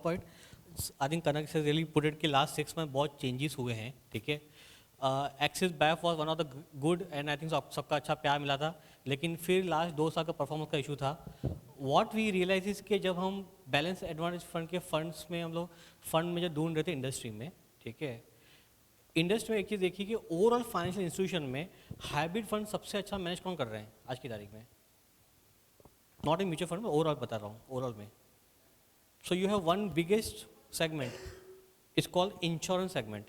Point I think कनक से really put it कि last 6 month बहुत चेंजेस हुए हैं, ठीक है. Axis bank was one of the good and I think सबका अच्छा प्यार मिला था, लेकिन फिर लास्ट 2 साल का परफॉर्मेंस का इशू था. व्हाट वी रियलाइज इज कि जब हम बैलेंस एडवांटेज फंड के फंड्स में हम लोग फंड में जो ढूंढ रहे थे इंडस्ट्री में, ठीक है, इंडस्ट्री में एक चीज़ देखिए कि ओवरऑल फाइनेंशियल इंस्टीट्यूशन में हाइब्रिड फंड सबसे अच्छा मैनेज कौन कर रहे हैं आज की तारीख में. नॉट इन म्यूचुअल फंड में, ओवरऑल बता रहा हूँ, ओवरऑल में. So you have one biggest segment is called insurance segment.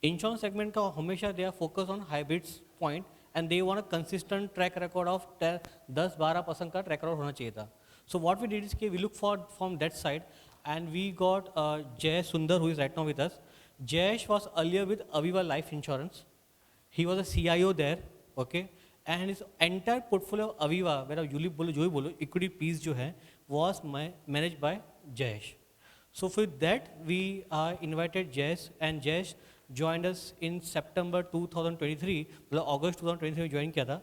Insurance segment का हमेशा they are focus on hybrids point and they want a consistent track record of 10-12% का track record होना चाहिए था. So what we did is कि we look for from that side and we got Jai Sundar who is right now with us. Jayesh was earlier with Aviva Life Insurance. He was a CIO there, okay, and his entire portfolio of Aviva, where you बोलो जो भी बोलो, equity piece जो है was managed by Jayesh. So for that we invited Jayesh and Jayesh joined us in September 2023, मतलब August 2023 में join किया था.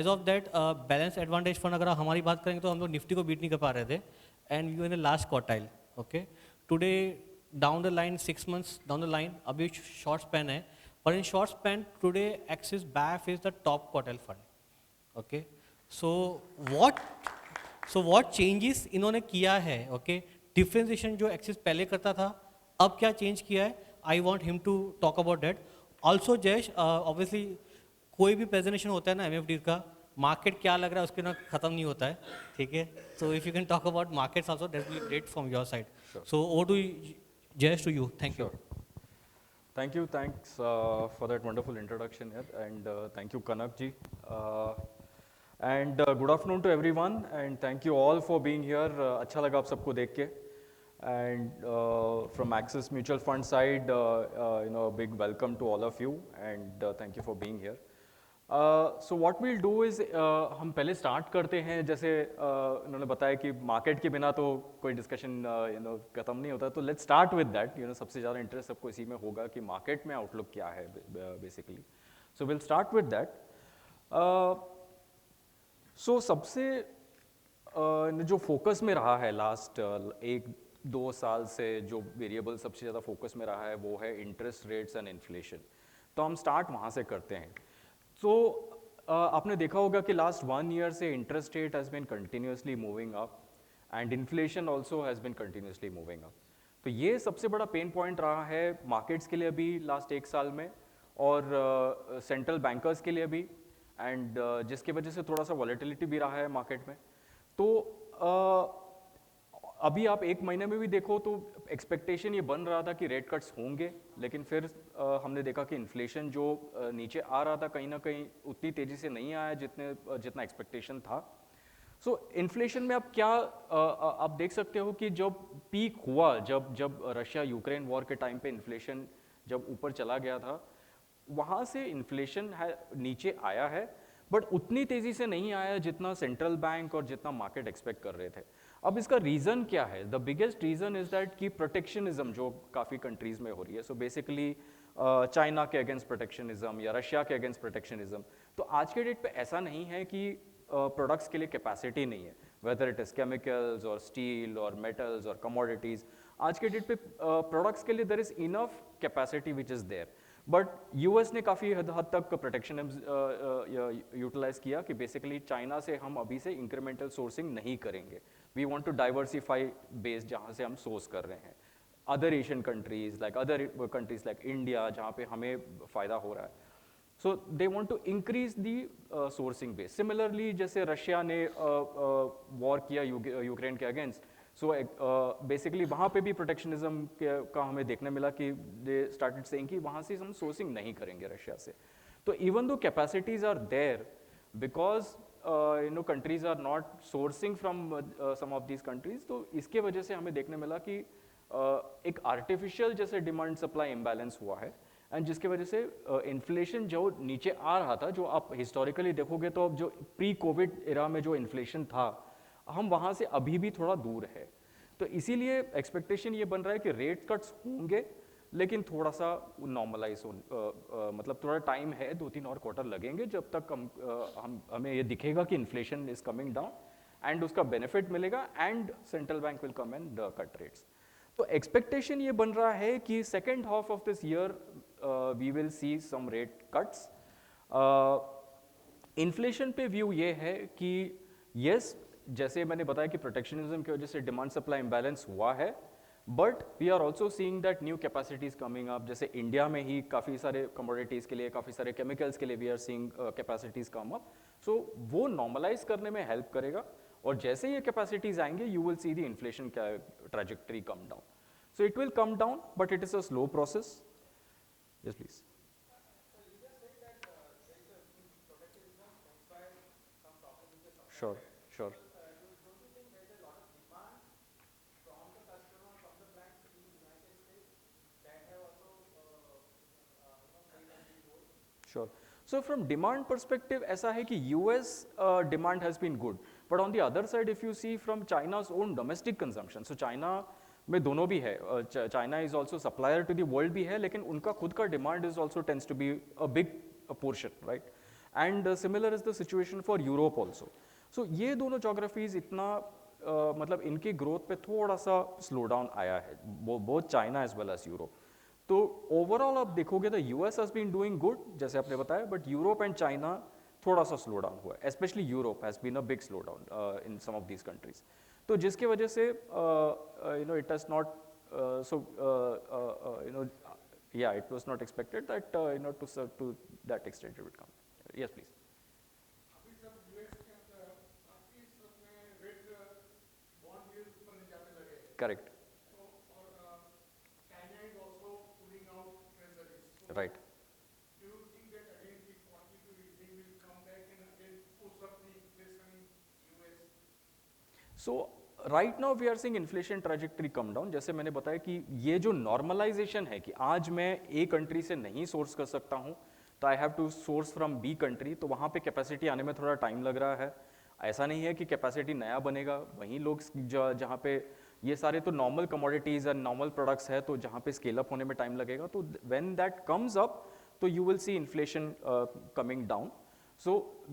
As of that balance advantage fund अगर हमारी बात करेंगे तो हम लोग निफ्टी को बीट नहीं कर पा रहे थे and we were in the last quartile, okay. Today down the line 6 months down the line अभी short span है, but in short span today Axis BAF is the top quartile fund, okay. So what changes इन्होंने किया है, okay, differentiation जो Axis पहले करता था अब क्या change किया है, I want him to talk about that. Also Jayesh, obviously कोई भी presentation होता है ना MFD का, मार्केट क्या लग रहा है उसके ना खत्म नहीं होता है, ठीक है. So if you can talk about markets also, that will be great from your side. Sure. So over to Jayesh, to you. Thank you. Thank you. Thanks for that wonderful introduction here, and thank you, Kanak ji. And good afternoon to everyone, and thank you all for being here. अच्छा लगा आप सबको देख के. And from Axis Mutual Fund side, big welcome to all of you, and thank you for being here. So what we'll do is हम पहले start करते हैं, जैसे उन्होंने बताया कि मार्केट के बिना तो कोई डिस्कशन खत्म नहीं होता, तो लेट्स स्टार्ट विद दैट. सबसे ज़्यादा इंटरेस्ट सबको इसी में होगा कि मार्केट में आउटलुक क्या है basically. So will start with that. So सबसे जो फोकस में रहा है लास्ट 1-2 साल से, जो वेरिएबल सबसे ज़्यादा फोकस में रहा है वो है इंटरेस्ट रेट्स एंड इन्फ्लेशन. तो हम स्टार्ट वहाँ से करते हैं. तो आपने देखा होगा कि लास्ट 1 ईयर से interest rate has been continuously moving up and inflation also has been continuously moving up. तो ये सबसे बड़ा पेन पॉइंट रहा है मार्केट्स के लिए अभी लास्ट 1 साल में, और सेंट्रल बैंकर्स के लिए भी, एंड जिसकी वजह से थोड़ा सा वॉलेटिलिटी भी रहा है मार्केट में. तो अभी आप 1 महीने में भी देखो तो एक्सपेक्टेशन ये बन रहा था कि रेट कट्स होंगे, लेकिन फिर हमने देखा कि इन्फ्लेशन जो नीचे आ रहा था कहीं ना कहीं उतनी तेज़ी से नहीं आया जितना एक्सपेक्टेशन था. सो इन्फ्लेशन में अब क्या आप देख सकते हो कि जब पीक हुआ, जब रशिया यूक्रेन वॉर के टाइम पे इन्फ्लेशन जब ऊपर चला गया था, वहाँ से इन्फ्लेशन नीचे आया है, बट उतनी तेज़ी से नहीं आया जितना सेंट्रल बैंक और जितना मार्केट एक्सपेक्ट कर रहे थे. अब इसका रीज़न क्या है? The biggest reason is that कि प्रोटेक्शनिज्म जो काफ़ी कंट्रीज़ में हो रही है. सो बेसिकली चाइना के अगेंस्ट प्रोटेक्शनिज्म या रशिया के अगेंस्ट प्रोटेक्शनिज्म. तो आज के डेट पे ऐसा नहीं है कि प्रोडक्ट्स के लिए कैपेसिटी नहीं है, वेदर इट इज़ केमिकल्स और स्टील और मेटल्स और कमोडिटीज़. आज के डेट पे प्रोडक्ट्स के लिए there is enough capacity which is there. But US ने काफ़ी हद तक प्रोटेक्शन यूटिलाइज किया कि बेसिकली चाइना से हम अभी से इंक्रीमेंटल सोर्सिंग नहीं करेंगे. We want to diversify base जहाँ से हम सोर्स कर रहे हैं. Other Asian countries like India जहाँ पे हमें फ़ायदा हो रहा है, so they want to increase the sourcing base. Similarly जैसे रशिया ने वॉर किया यूक्रेन के अगेंस्ट, सो बेसिकली वहाँ पे भी प्रोटेक्शनिज्म का हमें देखने मिला कि दे स्टार्टेड सेइंग कि वहाँ से हम सोर्सिंग नहीं करेंगे रशिया से. तो even though capacities are there, because countries are not sourcing from some of these countries, तो इसके वजह से हमें देखने मिला कि एक आर्टिफिशियल जैसे डिमांड सप्लाई इम्बैलेंस हुआ है, एंड जिसके वजह से इन्फ्लेशन जो नीचे आ रहा था, जो आप हिस्टोरिकली देखोगे तो जो प्री कोविड एरा में जो इन्फ्लेशन था, हम वहाँ से अभी भी थोड़ा दूर है. तो इसीलिए एक्सपेक्टेशन ये बन रहा है कि रेट कट्स होंगे, लेकिन थोड़ा सा नॉर्मलाइज हो, मतलब थोड़ा टाइम है, 2-3 और क्वार्टर लगेंगे जब तक हमें ये दिखेगा कि inflation is coming down and उसका बेनिफिट मिलेगा and central bank will come and cut rates. तो एक्सपेक्टेशन ये बन रहा है कि second half of this year we will see some rate cuts. Inflation पे व्यू ये है कि यस, जैसे मैंने बताया कि प्रोटेक्शनिज्म की वजह से डिमांड सप्लाई इम्बैलेंस हुआ है, but we are also seeing that new capacities coming up. जैसे इंडिया में ही काफ़ी सारे कमोडिटीज़ के लिए, काफ़ी सारे केमिकल्स के लिए we are seeing capacities come up. So वो नॉर्मलाइज करने में हेल्प करेगा, और जैसे ये कैपेसिटीज आएंगे you will see the inflation trajectory come down. So it will come down, but it is a slow process. Yes, please. Sure, sure. Sure. So from demand perspective, ऐसा है कि US demand has been good, but on the other side, if you see from China's own domestic consumption, so China में दोनों भी है. China is also supplier to the world भी है, लेकिन उनका खुद का demand is also tends to be a big portion, right? And similar is the situation for Europe also. So ये दोनों geographies इतना मतलब इनकी growth पे थोड़ा सा slow down आया है, both China as well as Europe. तो ओवरऑल आप देखोगे तो US has been doing good जैसे आपने बताया, बट यूरोप एंड चाइना थोड़ा सा स्लो डाउन हुआ है. Specially Europe has been a big slow down in some of these countries. तो जिसकी वजह से you know it has not so you know या it was not expected that you know to that extent it would come. Yes please. Correct. Right. Do you think that again the quantitative easing will come back and again push up the inflation in US? So right now we are seeing inflation trajectory come down. जैसे मैंने बताया कि ये जो normalization है कि आज मैं A कंट्री से नहीं सोर्स कर सकता हूँ, तो I have to source from B country, तो वहाँ पे कैपेसिटी आने में थोड़ा टाइम लग रहा है. ऐसा नहीं है कि कैपेसिटी नया बनेगा, वहीं लोग जहाँ पे ये सारे तो normal commodities and normal products है, तो जहाँ पे स्केल अप होने में टाइम लगेगा. तो व्हेन दैट कम्स अप तो you will see inflation coming down. So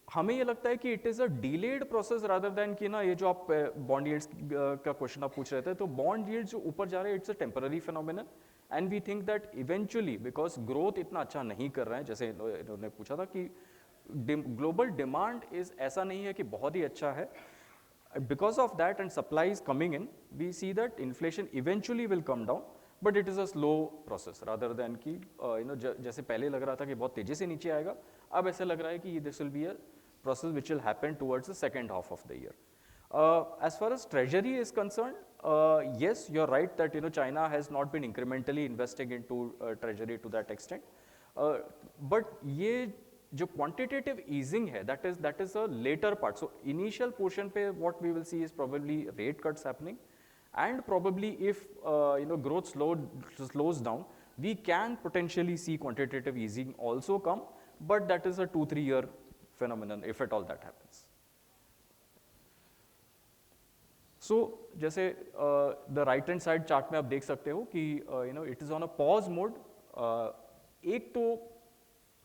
हमें ये लगता है कि it is a delayed process rather than कि ना ये जो आप बॉन्ड यील्ड्स का क्वेश्चन आप पूछ रहे थे, तो बॉन्ड यील्ड्स जो ऊपर जा रहे हैं it's a temporary phenomenon, and we think that eventually because growth इतना अच्छा नहीं कर रहे हैं, जैसे इन्होंने पूछा था कि ग्लोबल डिमांड इज ऐसा नहीं है कि बहुत ही अच्छा है. Because of that and supplies coming in, we see that inflation eventually will come down, but it is a slow process rather than कि you know जैसे पहले लग रहा था कि बहुत तेजी से नीचे आएगा, अब ऐसे लग रहा है कि this will be a process which will happen towards the second half of the year. As far as treasury is concerned, yes, you're right that you know China has not been incrementally investing into treasury to that extent, but ये जो quantitative easing है that is a later part. So initial portion पे what we will see is probably rate cuts happening, and probably if you know growth slows down we can potentially see quantitative easing also come, but that is a 2-3 year phenomenon if at all that happens. So जैसे the right hand side chart में आप देख सकते हो कि you know it is on a pause mode. एक तो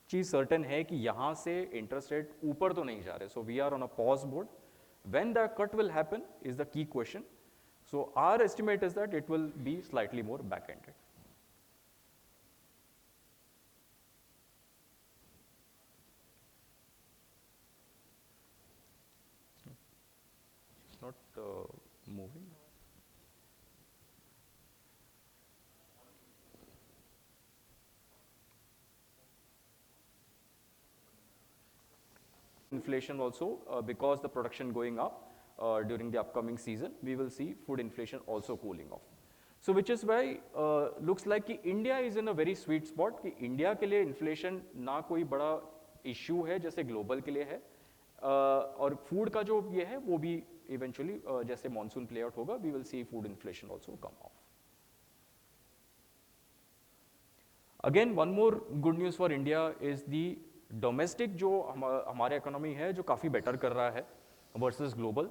चीज सर्टेन है कि यहाँ से इंटरेस्ट रेट ऊपर तो नहीं जा रहे, so we are on a pause mode. When the cut will happen is the key question. So our estimate is that it will be slightly more back ended. Not moving. Inflation also, because the production going up during the upcoming season, we will see food inflation also cooling off. So which is why looks like कि India is in a very sweet spot कि India के लिए inflation ना कोई बड़ा issue है जैसे global के लिए है, और food का जो ये है वो भी eventually जैसे monsoon play out होगा we will see food inflation also come off. Again one more good news for India is the domestic जो हमारे इकोनॉमी है जो काफ़ी बेटर कर रहा है versus global.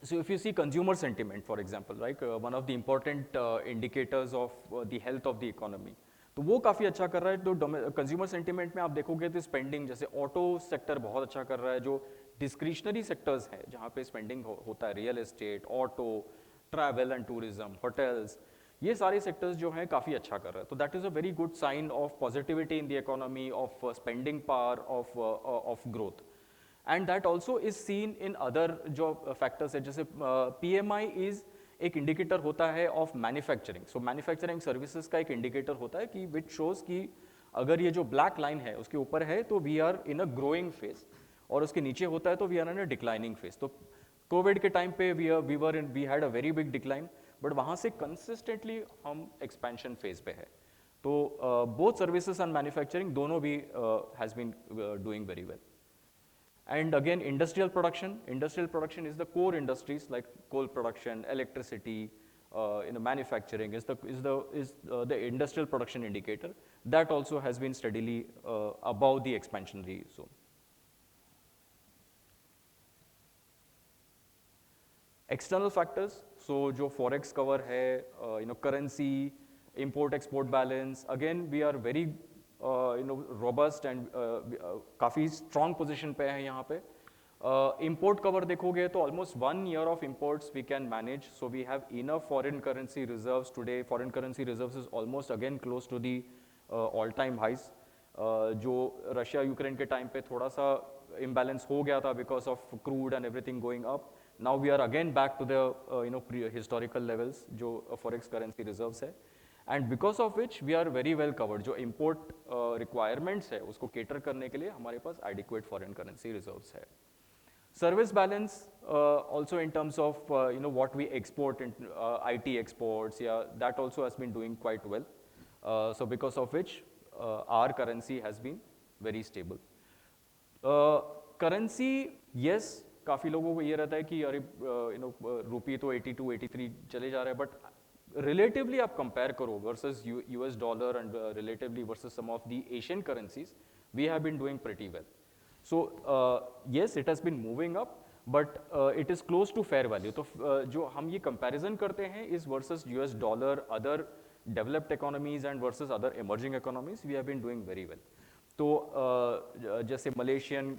So if you see consumer sentiment for example, right, one of the important indicators of the health of the economy, तो वो काफ़ी अच्छा कर रहा है. तो कंज्यूमर सेंटिमेंट में आप देखोगे तो स्पेंडिंग जैसे ऑटो सेक्टर बहुत अच्छा कर रहा है, जो डिस्क्रिशनरी सेक्टर्स हैं जहाँ पे स्पेंडिंग होता है, real estate, auto, travel and tourism, hotels, ये सारे सेक्टर्स जो हैं काफ़ी अच्छा कर रहे हैं. तो that is a very good sign of positivity in the economy, of spending power, of growth. And that also is seen in other जो फैक्टर्स है, जैसे PMI इज एक इंडिकेटर होता है of manufacturing. So manufacturing services का एक indicator होता है कि विच शोज कि अगर ये जो ब्लैक लाइन है उसके ऊपर है तो we are in a growing phase, और उसके नीचे होता है तो we are in a declining phase. तो कोविड के टाइम पे we had a very big decline, but वहाँ से कंसिस्टेंटली हम एक्सपेंशन फेज पे है. तो बोथ सर्विसेज एंड मैन्युफैक्चरिंग दोनों भी has been doing very well. And again, industrial production is the core industries like coal production, electricity, manufacturing is the industrial production indicator. That also has been steadily above the expansionary zone. External factors, so जो forex cover है, currency, import export balance, again we are very robust and काफ़ी strong position पे है यहाँ पे. Import cover देखोगे तो almost 1 year of imports we can manage, so we have enough foreign currency reserves today. Foreign currency reserves is almost again close to the all-time highs. जो Russia Ukraine के time पे थोड़ा सा imbalance हो गया था because of crude and everything going up. Now we are again back to the historical levels जो forex currency reserves है. And because of which we are very well covered. जो इम्पोर्ट रिक्वायरमेंट्स है उसको cater करने के लिए हमारे पास एडिक्वेट फॉरेन करेंसी रिजर्व्स है. Service balance also in terms of what we export, IT exports, या that also has been doing quite well. So because of which our currency has been very stable. Currency, yes, काफ़ी लोगों को ये रहता है कि अरे रुपये तो 82, 83 चले जा रहे हैं, बट relatively आप compare करो versus US dollar and relatively versus some of the Asian currencies, we have been doing pretty well. So yes, it has been moving up, but it is close to fair value. तो जो हम ये comparison करते हैं is versus US dollar, other developed economies and versus other emerging economies, we have been doing very well. तो जैसे Malaysian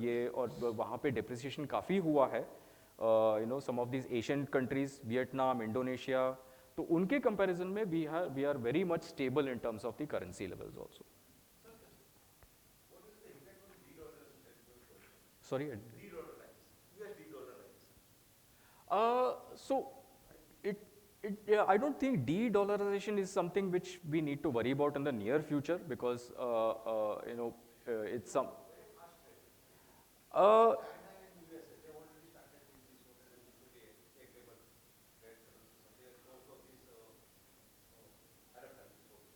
ये और वहाँ पे depreciation काफ़ी हुआ है, some of these Asian countries, Vietnam, Indonesia, तो उनके कंपैरिजन में we are very much stable in terms of the currency levels also. Sorry, so I don't think de-dollarization is something which we need to worry about in the near future, because it's some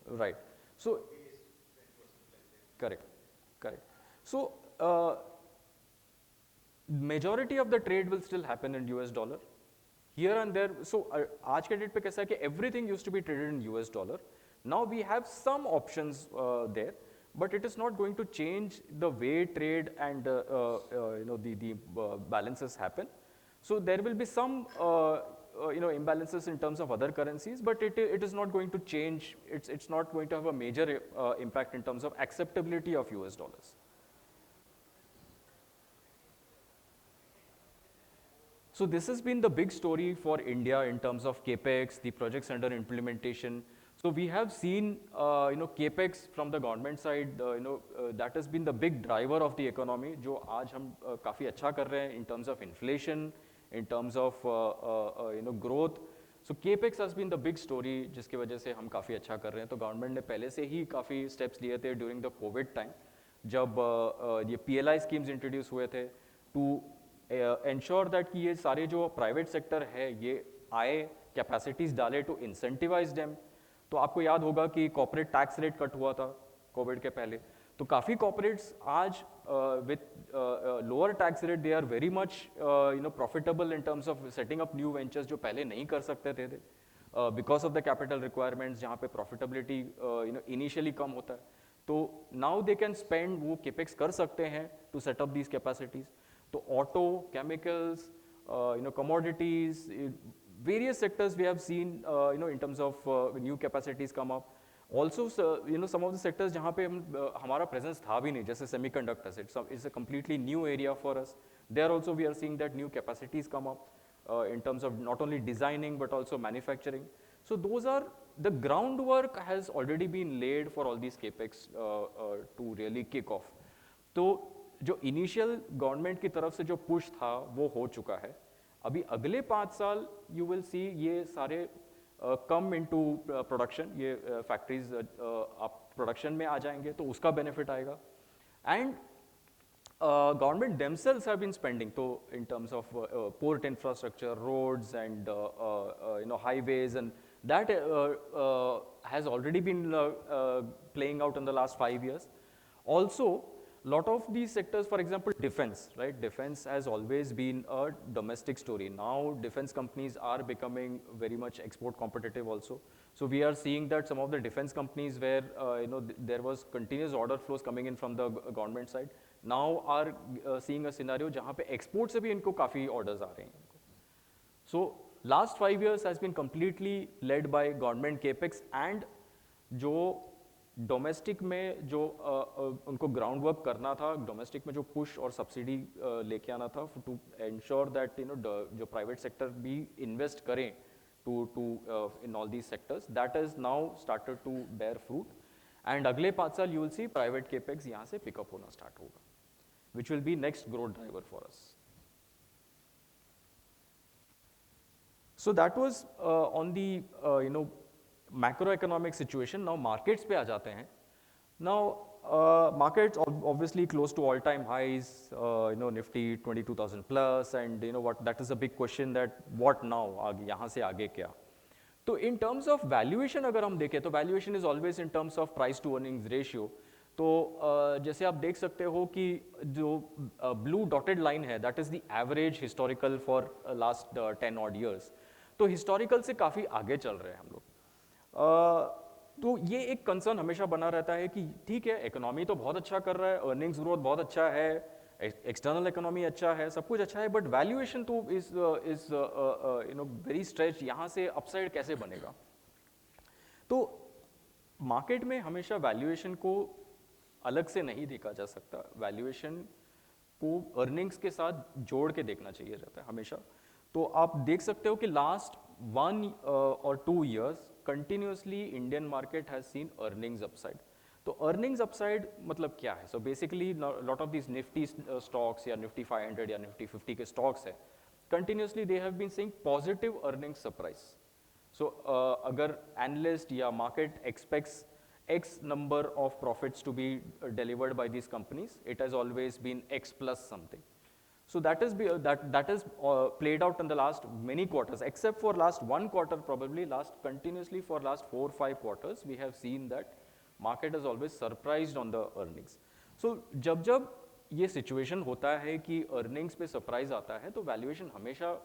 right. So correct. So majority of the trade will still happen in US dollar here and there. So आज के date पे कैसा है कि everything used to be traded in US dollar. Now we have some options there, but it is not going to change the way trade and the balances happen. So there will be some imbalances in terms of other currencies, but it is not going to change. It's not going to have a major impact in terms of acceptability of US dollars. So this has been the big story for India in terms of capex, the projects under implementation. So we have seen capex from the government side, that has been the big driver of the economy, जो आज हम काफ़ी अच्छा कर रहे हैं in terms of inflation, in terms of growth. So capex has been the big story, जिसकी वजह से हम काफ़ी अच्छा कर रहे हैं. तो गवर्नमेंट ने पहले से ही काफ़ी steps लिए थे during the COVID time, जब ये PLI schemes introduce हुए थे to ensure that कि ये सारे जो प्राइवेट सेक्टर है ये आए, कैपेसिटीज़ डाले टू इंसेंटिवाइज देम. तो आपको याद होगा कि कॉर्पोरेट टैक्स रेट कट हुआ था कोविड के पहले, तो काफ़ी कॉर्पोरेट्स आज with lower tax rate they are very much profitable in terms of setting up new ventures, जो पहले नहीं कर सकते थे because of the capital requirements, जहाँ पे प्रॉफिटेबिलिटी इनिशियली कम होता है. तो नाउ दे कैन स्पेंड, वो केपेक्स कर सकते हैं to set up these capacities. तो auto, chemicals, commodities, various sectors we have seen in terms of new capacities come up. Also some of the sectors जहाँ पे हमारा presence था भी नहीं, जैसे semiconductors, it's a completely new area for us. There also we are seeing that new capacities come up in terms of not only designing but also manufacturing. So those are, the groundwork has already been laid for all these capex to really kick off. तो जो initial government की तरफ से जो push था वो हो चुका है. अभी अगले 5 साल यू विल सी ये सारे कम इनटू प्रोडक्शन, ये फैक्ट्रीज आप प्रोडक्शन में आ जाएंगे तो उसका बेनिफिट आएगा. And government themselves have been spending so in terms of port infrastructure, roads and highways, and that has already been playing out in the last 5 years. Also, lot of these sectors, for example, defense, right? Defense has always been a domestic story. Now, defense companies are becoming very much export competitive also. So we are seeing that some of the defense companies where there was continuous order flows coming in from the government side, now are seeing a scenario जहाँ पे export से भी इनको काफ़ी orders आ रहे हैं. So last 5 years has been completely led by government capex, and जो domestic में जो उनको ग्राउंड वर्क करना था, डोमेस्टिक में जो पुश और सब्सिडी लेके आना था टू एंश्योर दैट जो प्राइवेट सेक्टर भी इन्वेस्ट करें to in all these sectors, that is now started to bear fruit. And अगले 5 साल you will see private capex यहाँ से पिकअप होना स्टार्ट होगा, which will be next growth driver for us. So that was on the macroeconomic situation. Now markets पे आ जाते हैं. Now markets obviously close to all-time highs. Nifty 22,000 plus, and what, that is a big question that what now, आगे यहाँ से आगे क्या. तो in terms of valuation अगर हम देखें तो valuation is always in terms of price to earnings ratio. तो जैसे आप देख सकते हो कि जो blue dotted line है, that is the average historical for last 10 odd years. तो historical से काफ़ी आगे चल रहे हैं हम लोग. तो ये एक कंसर्न हमेशा बना रहता है कि ठीक है, इकोनॉमी तो बहुत अच्छा कर रहा है, अर्निंग्स ग्रोथ बहुत अच्छा है, एक्सटर्नल इकोनॉमी अच्छा है, सब कुछ अच्छा है, बट वैल्यूएशन तो इज वेरी स्ट्रेच, यहाँ से अपसाइड कैसे बनेगा. तो मार्केट में हमेशा वैल्यूएशन को अलग से नहीं देखा जा सकता, वैल्यूएशन को अर्निंग्स के साथ जोड़ के देखना चाहिए रहता है हमेशा. तो आप देख सकते हो कि last 1 or 2 years continuously Indian market has seen earnings upside. तो earnings upside मतलब क्या है? So basically lot of these Nifty stocks या Nifty 500 या Nifty 50 के stocks है, continuously they have been seeing positive earnings surprise. So अगर analyst या market expects X number of profits to be delivered by these companies, it has always been X plus something. So that is played out in the last many quarters, except for last 1 quarter, probably continuously for last 4-5 quarters, we have seen that market has always surprised on the earnings. So जब ये situation होता है कि earnings पे surprise आता है, तो valuation हमेशा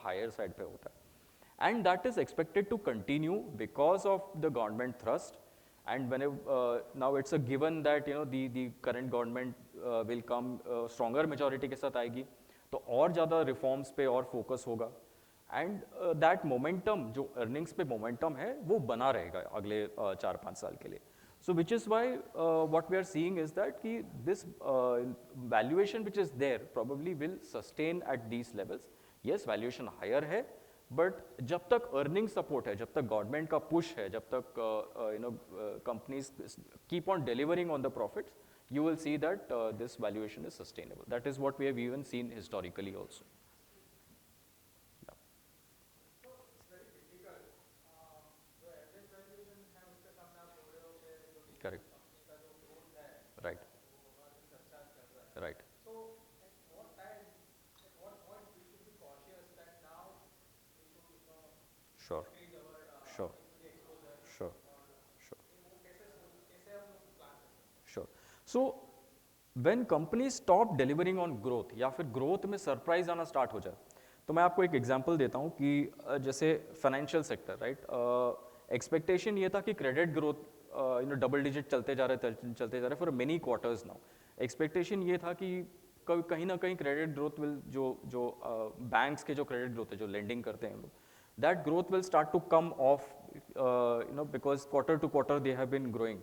higher side पे होता है. And that is expected to continue because of the government thrust. And whenever now it's a given that the current government will come stronger majority के साथ आएगी, तो और ज़्यादा reforms पे और focus होगा, and that momentum जो earnings पे momentum है वो बना रहेगा अगले 4-5 साल के लिए. So which is why what we are seeing is that कि this valuation which is there probably will sustain at these levels. Yes, valuation higher है, बट जब तक अर्निंग सपोर्ट है, जब तक गवर्नमेंट का पुश है, जब तक companies keep on delivering on the profits, you will see that this valuation is sustainable. That is what we have even seen historically also. Yeah. So it's very difficult. जो average valuation है उसके सामने आप बोल रहे हो कि जो Correct. कंपनी का जो growth है, Right. वो earnings अच्छा कर रहा है. Right. So at what time, at what point we should be cautious that now we should Sure. increase our Sure. equity exposure. Sure. Sure. वो कैसे हम लोग प्लान कर सकते हैं? Sure. So when companies stop delivering on growth या फिर growth में surprise आना start हो जाए, तो मैं आपको एक एग्जांपल देता हूँ कि जैसे फाइनेंशियल सेक्टर, राइट, एक्सपेक्टेशन ये था कि क्रेडिट ग्रोथ डबल डिजिट चलते जा रहे for many quarters now. Expectation ये था कि कहीं ना कहीं क्रेडिट ग्रोथ विल जो बैंक्स के जो क्रेडिट ग्रोथ है, जो लेंडिंग करते हैं हम लोग, that growth will start to come off because quarter to quarter they have been growing.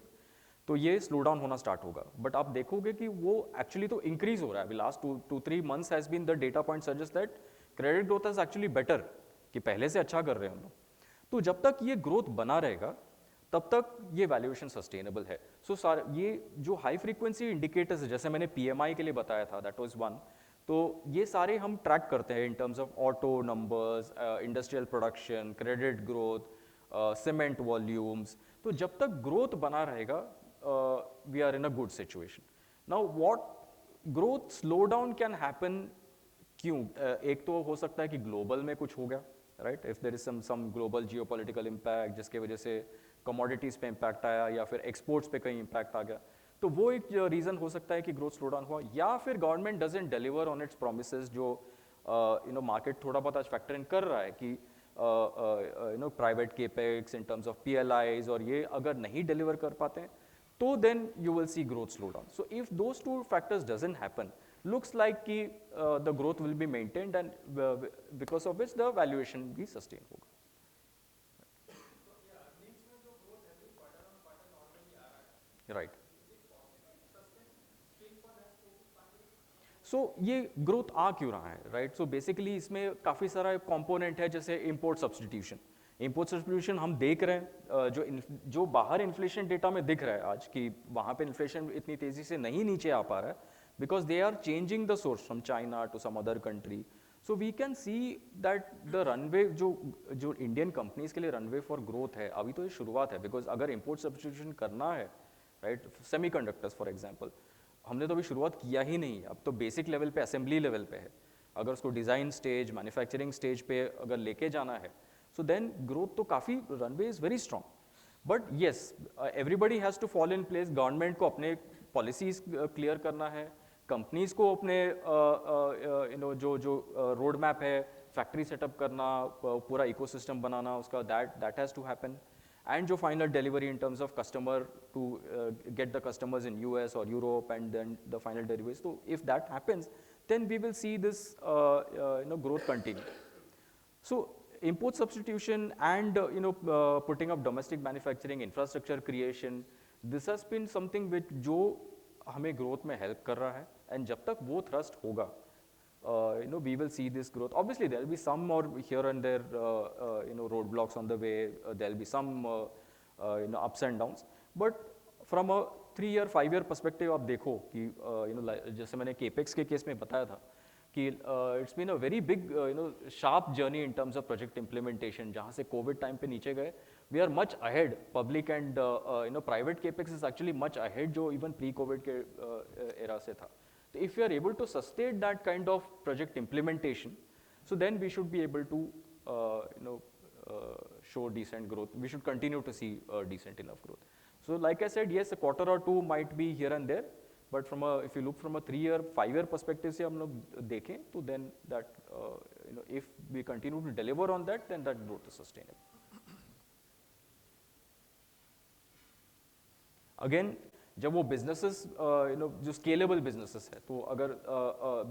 तो ये स्लो डाउन होना स्टार्ट होगा, बट आप देखोगे कि वो एक्चुअली तो इंक्रीज हो रहा है अभी last 2-3 months has been the data point suggest that credit growth is actually better, कि पहले से अच्छा कर रहे हैं हम लोग। तो जब तक ये ग्रोथ बना रहेगा तब तक ये वैल्यूएशन सस्टेनेबल है। सो सारे ये जो हाई फ्रीक्वेंसी इंडिकेटर्स है, जैसे मैंने पीएमआई के लिए बताया था, दैट वाज वन, तो ये सारे हम ट्रैक करते हैं in terms of auto numbers, industrial production, credit growth, cement volumes. तो जब तक ग्रोथ बना रहेगा we are in a good situation. Now what growth slow down can happen, क्यों? एक तो हो सकता है कि ग्लोबल में कुछ हो गया, right, if there is some global geopolitical impact जिसके वजह से कमोडिटीज पे इम्पैक्ट आया या फिर एक्सपोर्ट्स पे कहीं इम्पैक्ट आ गया, तो वो एक रीज़न हो सकता है कि ग्रोथ स्लो डाउन हुआ। या फिर government doesn't deliver on its promises, जो मार्केट थोड़ा बहुत आज फैक्टर इन कर रहा है कि private capex in terms of PLIs, और ये अगर नहीं डिलीवर कर पाते हैं तो then you will see growth slow down. So if those two factors doesn't happen, looks like कि the growth will be maintained and because of which the valuation भी sustain होगा। Right. सो ये ग्रोथ आ क्यों रहा है, राइट? सो बेसिकली इसमें काफ़ी सारा कंपोनेंट है, जैसे इंपोर्ट सब्सटीट्यूशन। इंपोर्ट सब्सटीट्यूशन हम देख रहे हैं, जो बाहर इन्फ्लेशन डेटा में दिख रहा है आज, कि वहाँ पे इन्फ्लेशन इतनी तेज़ी से नहीं नीचे आ पा रहा है, because they are changing the source from China to some other country. So we can see that the runway, जो इंडियन कंपनीज के लिए runway for growth है, अभी तो ये शुरुआत है, because अगर import substitution करना है, right, semiconductors for example, हमने तो अभी शुरुआत किया ही नहीं, अब तो बेसिक लेवल पे, असेंबली लेवल पे है। अगर उसको डिज़ाइन स्टेज, मैन्युफैक्चरिंग स्टेज पे अगर लेके जाना है, so then growth तो काफ़ी, runway is very strong. But yes, everybody has to fall in place. Government को अपने पॉलिसीज क्लियर करना है, कंपनीज को अपने जो रोड मैप है, फैक्ट्री सेटअप करना, पूरा इकोसिस्टम बनाना उसका, that has to happen, and जो final delivery in terms of customer to get the customers in US और Europe, and then the final deliveries. तो if that happens then we will see this growth continue. So import substitution and putting up domestic manufacturing, infrastructure creation, this has been something which जो हमें growth में help कर रहा है, and जब तक वो thrust होगा, we will see this growth. Obviously there will be some more here and there roadblocks on the way, there will be some ups and downs, but from a 3-year 5-year perspective आप देखो कि जैसे मैंने capex के case में बताया था कि it's been a very big sharp journey in terms of project implementation. जहाँ से कोविड टाइम पे नीचे गए, we are much ahead, public and private capex is actually much ahead, जो इवन प्री कोविड के एरा से था। तो if you are able to sustain that kind of project implementation, so then we should be able to show decent growth. We should continue to see decent enough growth. So like I said, yes, a quarter or two might be here and there, but if you look from a 3-year 5-year perspective से हम लोग देखें, तो then that if we continue to deliver on that, then that growth is sustainable. Again, जब वो businesses जो scalable businesses है, तो अगर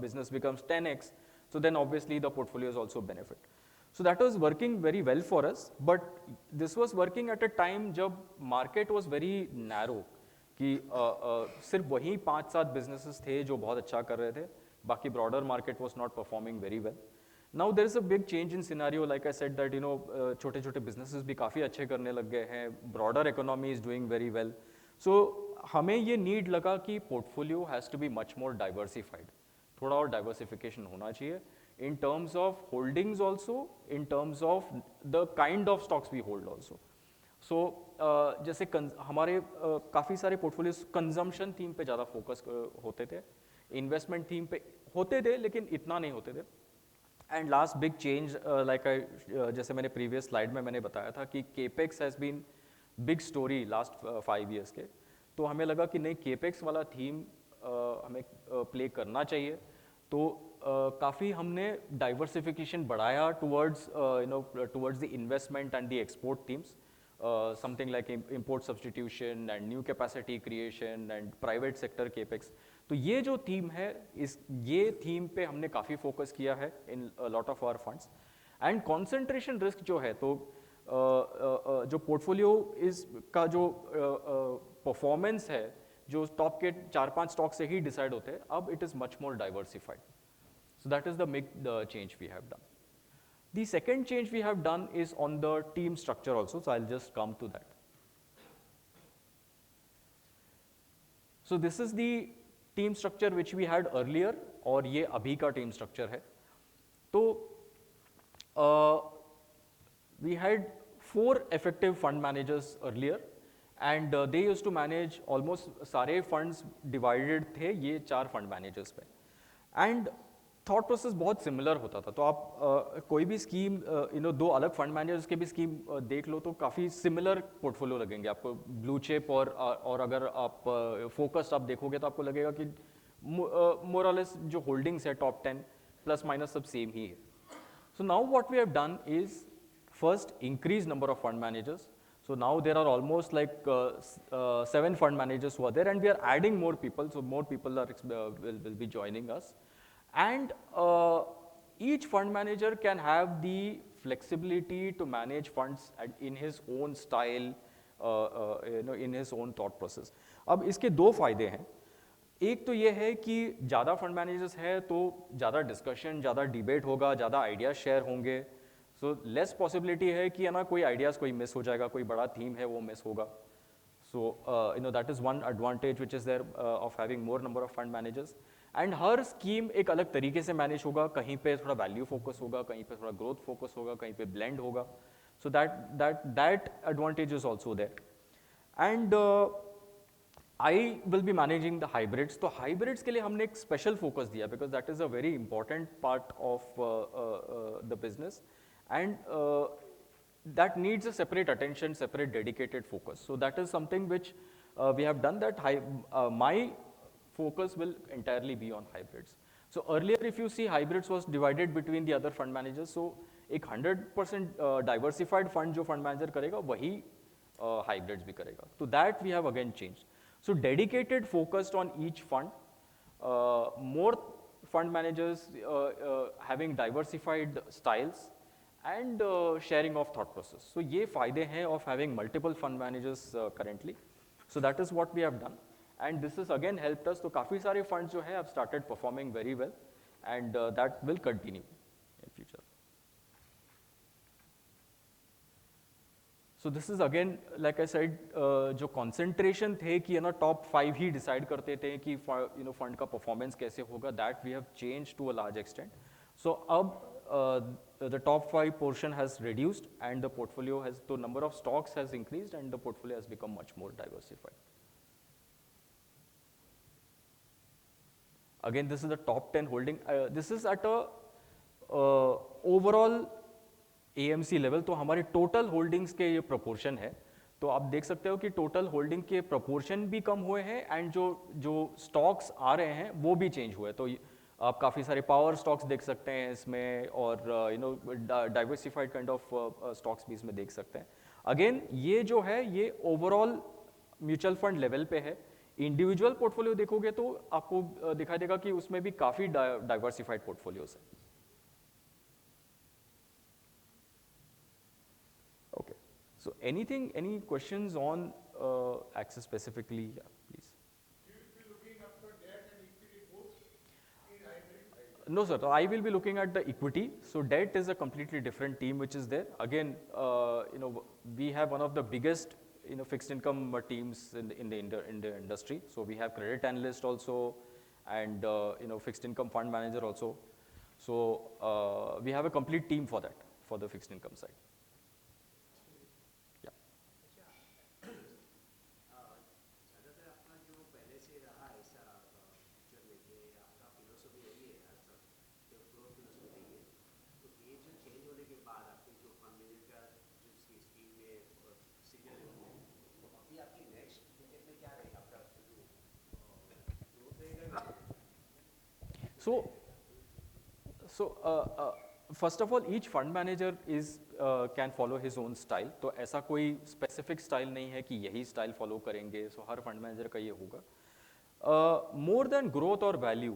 business becomes 10x, so then obviously the portfolios also benefit. So that was working very well for us, but this was working at a time जब market was very narrow, कि सिर्फ वही 5-7 businesses थे जो बहुत अच्छा कर रहे थे, बाकी broader market was not performing very well. Now there is a big change in scenario, like I said that छोटे छोटे businesses भी काफ़ी अच्छे करने लग गए हैं, broader economy is doing very well. So हमें ये need लगा कि portfolio has to be much more diversified, थोड़ा और diversification होना चाहिए in terms of holdings also, in terms of the kind of stocks we hold also. So जैसे हमारे काफ़ी सारे पोर्टफोलियोज कंजम्पशन थीम पे ज़्यादा फोकस होते थे, इन्वेस्टमेंट थीम पे होते थे लेकिन इतना नहीं होते थे। And last big change, like जैसे मैंने प्रीवियस स्लाइड में मैंने बताया था कि capex has been big story last 5 years के, तो हमें लगा कि नहीं, केपेक्स वाला थीम हमें प्ले करना चाहिए। तो काफ़ी हमने डाइवर्सिफिकेशन बढ़ाया towards the investment and the export themes, something like import substitution and new capacity creation and private sector capex. तो ये जो थीम है, ये थीम पे हमने काफ़ी फोकस किया है in lot of our funds. And concentration risk जो है, तो जो पोर्टफोलियो का जो परफॉर्मेंस है जो टॉप के 4-5 स्टॉक से ही डिसाइड होते हैं, अब it is much more diversified. So that is the change we have done. The second change we have done is on the team structure also, so I'll just come to that. So this is the team structure which we had earlier, और ये अभी का team structure है. तो we had 4 effective fund managers earlier, and they used to manage almost सारे funds divided थे ये 4 fund managers पे. And थॉट प्रोसेस बहुत सिमिलर होता था. तो आप कोई भी स्कीम दो अलग फंड मैनेजर्स के भी स्कीम देख लो तो काफ़ी सिमिलर पोर्टफोलियो लगेंगे आपको, ब्लू चिप और अगर आप फोकस्ड आप देखोगे तो आपको लगेगा कि मोर और लेस जो होल्डिंग्स है टॉप 10 प्लस माइनस सब सेम ही है. So now what we have done is first increase number of fund managers. So now there are almost like 7 fund managers who are there, and we are adding more people. So more people are will be joining us. And each fund manager can have the flexibility to manage funds in his own style, in his own thought process. अब इसके 2 फायदे हैं. एक तो ये है कि ज़्यादा फंड मैनेजर्स है तो ज़्यादा डिस्कशन, ज़्यादा डिबेट होगा, ज़्यादा आइडियाज शेयर होंगे. सो लेस पॉसिबिलिटी है कि कोई आइडियाज़ कोई मिस हो जाएगा, कोई बड़ा थीम है वो मिस होगा. So that is one advantage which is there of having more number of fund managers. And हर स्कीम एक अलग तरीके से मैनेज होगा, कहीं पे थोड़ा वैल्यू फोकस होगा, कहीं पे थोड़ा ग्रोथ फोकस होगा, कहीं पे ब्लेंड होगा. So that advantage is also there. And I will be managing the hybrids. तो हाइब्रिड्स के लिए हमने एक स्पेशल फोकस दिया because that is a very important part of the business, and that needs a separate attention, separate dedicated focus. So that is something which we have done, that my focus will entirely be on hybrids. So earlier if you see hybrids was divided between the other fund managers. So एक 100% diversified fund जो fund manager करेगा वही hybrids भी करेगा. So that we have again changed. So dedicated focused on each fund, more fund managers having diversified styles, and sharing of thought process. So ये फायदे हैं of having multiple fund managers currently. So that is what we have done, and this has again helped us. तो काफ़ी सारे funds जो है have started performing very well, and that will continue in future. So this is again like I said, जो concentration थे कि top 5 ही decide करते थे कि fund का performance कैसे होगा, that we have changed to a large extent. So अब the top 5 portion has reduced, and the portfolio has, the number of stocks has increased, and the portfolio has become much more diversified. Again, this is the top 10 holding. This is at a overall AMC level. तो हमारे total holdings के ये proportion है. तो आप देख सकते हो कि total holding के proportion भी कम हुए हैं, and जो stocks आ रहे हैं वो भी change हुए. तो आप काफ़ी सारे पावर स्टॉक्स देख सकते हैं इसमें, और डाइवर्सिफाइड काइंड ऑफ स्टॉक्स भी इसमें देख सकते हैं. अगेन ये जो है ये ओवरऑल म्यूचुअल फंड लेवल पे है. इंडिविजुअल पोर्टफोलियो देखोगे तो आपको दिखाई देगा कि उसमें भी काफ़ी डाइवर्सिफाइड पोर्टफोलियोज है. Okay, so anything, any questions on Axis specifically? Yeah, please. No, sir. So I will be looking at the equity. So debt is a completely different team which is there. Again, we have one of the biggest, fixed income teams in the industry. So we have credit analyst also, and fixed income fund manager also. So we have a complete team for that, for the fixed income side. So first of all, each fund manager can follow his own style. तो ऐसा कोई specific style नहीं है कि यही style follow करेंगे. So हर fund manager का ये होगा. More than growth or value,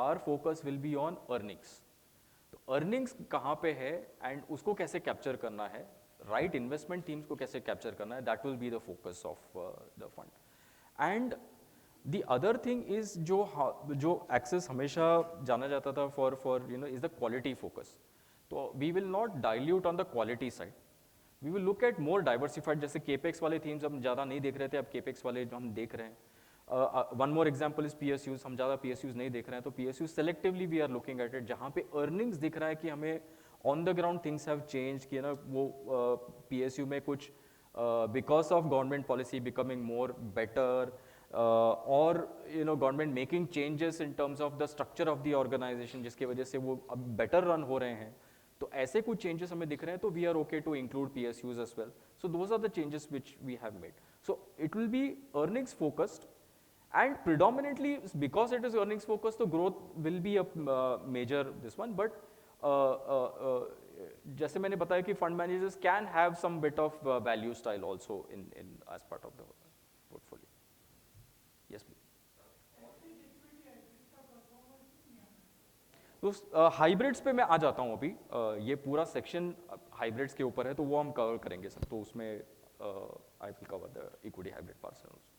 our focus will be on earnings. तो earnings कहाँ पे है and उसको कैसे capture करना है राइट इन्वेस्टमेंट थीम्स को कैसे कैप्चर करना है, that will be the focus of the fund. And the other thing is जो एक्सेस हमेशा जाना जाता था for you know is the quality focus. तो we will not dilute on the quality side, we will look at more diversified. जैसे capex वाले themes हम ज़्यादा नहीं देख रहे थे, अब केपेक्स वाले जो हम देख रहे हैं। One more example is PSUs, हम ज़्यादा PSUs नहीं देख रहे हैं, तो PSUs selectively we are looking at it, जहाँ पे अर्निंग्स दिख रहा है कि हमें on the ground things have change, कि ना वो PSU में कुछ because of government policy becoming more better, और you know government making changes in terms of the structure of the organization, जिसकी वजह से वो अब बेटर रन हो रहे हैं। तो ऐसे कुछ चेंजेस हमें दिख रहे हैं, तो we are okay to include PSUs as well. So those are the changes which we have made. So it will be earnings focused and predominantly because it is earnings focused, the growth will be a major this one, but जैसे मैंने बताया कि fund managers can have some bit of value style also in as part of the portfolio. Yes please. तो hybrids पे मैं आ जाता हूँ अभी। ये पूरा सेक्शन हाइब्रिड्स के ऊपर है, तो वो हम कवर करेंगे सर। तो उसमें I will cover the equity hybrid parcel also.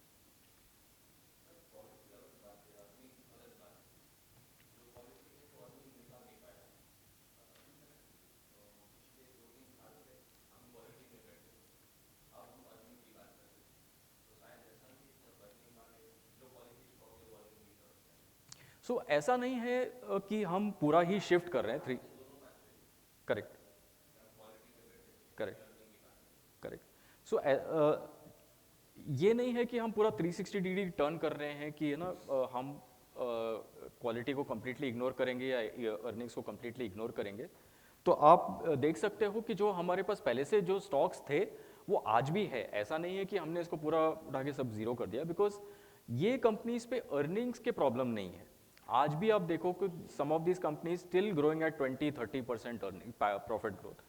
So ऐसा नहीं है कि हम पूरा ही शिफ्ट कर रहे हैं three. Correct correct correct. So ये नहीं है कि हम पूरा 360 डिग्री टर्न कर रहे हैं कि है ना हम क्वालिटी को कम्प्लीटली इग्नोर करेंगे या अर्निंग्स को कम्प्लीटली इग्नोर करेंगे। तो आप देख सकते हो कि जो हमारे पास पहले से जो स्टॉक्स थे वो आज भी है। ऐसा नहीं है कि हमने इसको पूरा उठा के सब जीरो कर दिया, बिकॉज ये कंपनीज पे अर्निंग्स के प्रॉब्लम नहीं है। आज भी आप देखो कि some of this companies still growing at 20-30% earning profit growth.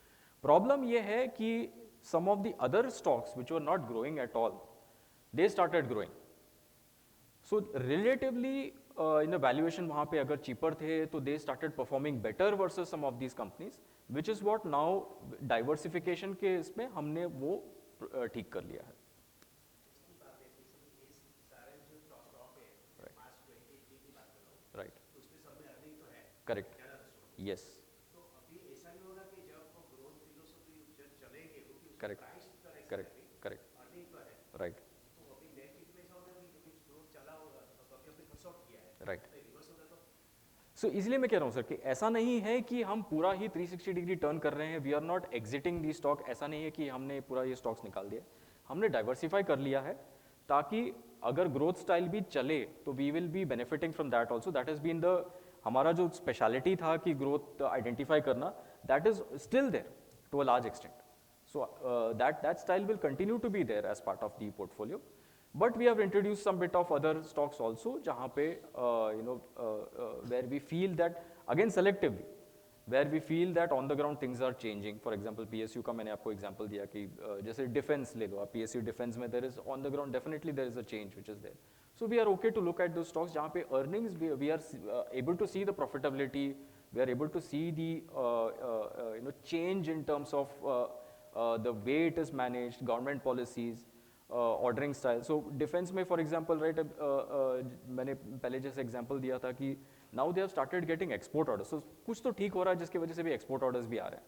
Problem ये है कि some of the other stocks which were not growing at all, they started growing. So relatively in the valuation वहाँ पे अगर cheaper थे तो they started performing better versus some of these companies, which is what now diversification के इसमें हमने वो ठीक कर लिया है। Right correct yes correct correct correct right right. So इसलिए मैं कह रहा हूँ सर कि ऐसा नहीं है कि हम पूरा ही 360 डिग्री टर्न कर रहे हैं, we are not exiting the stock. ऐसा नहीं है कि हमने पूरा ये स्टॉक्स निकाल दिया, हमने डाइवर्सिफाई कर लिया है ताकि अगर ग्रोथ स्टाइल भी चले तो we will be benefiting from that also. That has been the हमारा जो स्पेशलिटी था कि ग्रोथ आइडेंटिफाई करना, that is still there to a large extent. So that style will continue to be there as part of the portfolio, but we have introduced some bit of other stocks also, जहाँ पे where we feel that again selectively, where we feel that on the ground things are changing. For example, PSU का मैंने आपको example दिया कि जैसे defense ले लो आप, PSU defense में there is on the ground definitely there is a change which is there. So we are okay to look at those stocks जहाँ पे earnings we are able to see the profitability, we are able to see the change in terms of the way it is managed, government policies, ordering style. So defense में for example right मैंने पहले जैसे example दिया था कि now they have started getting export orders. So कुछ तो ठीक हो रहा है जिसकी वजह से भी export orders भी आ रहे हैं,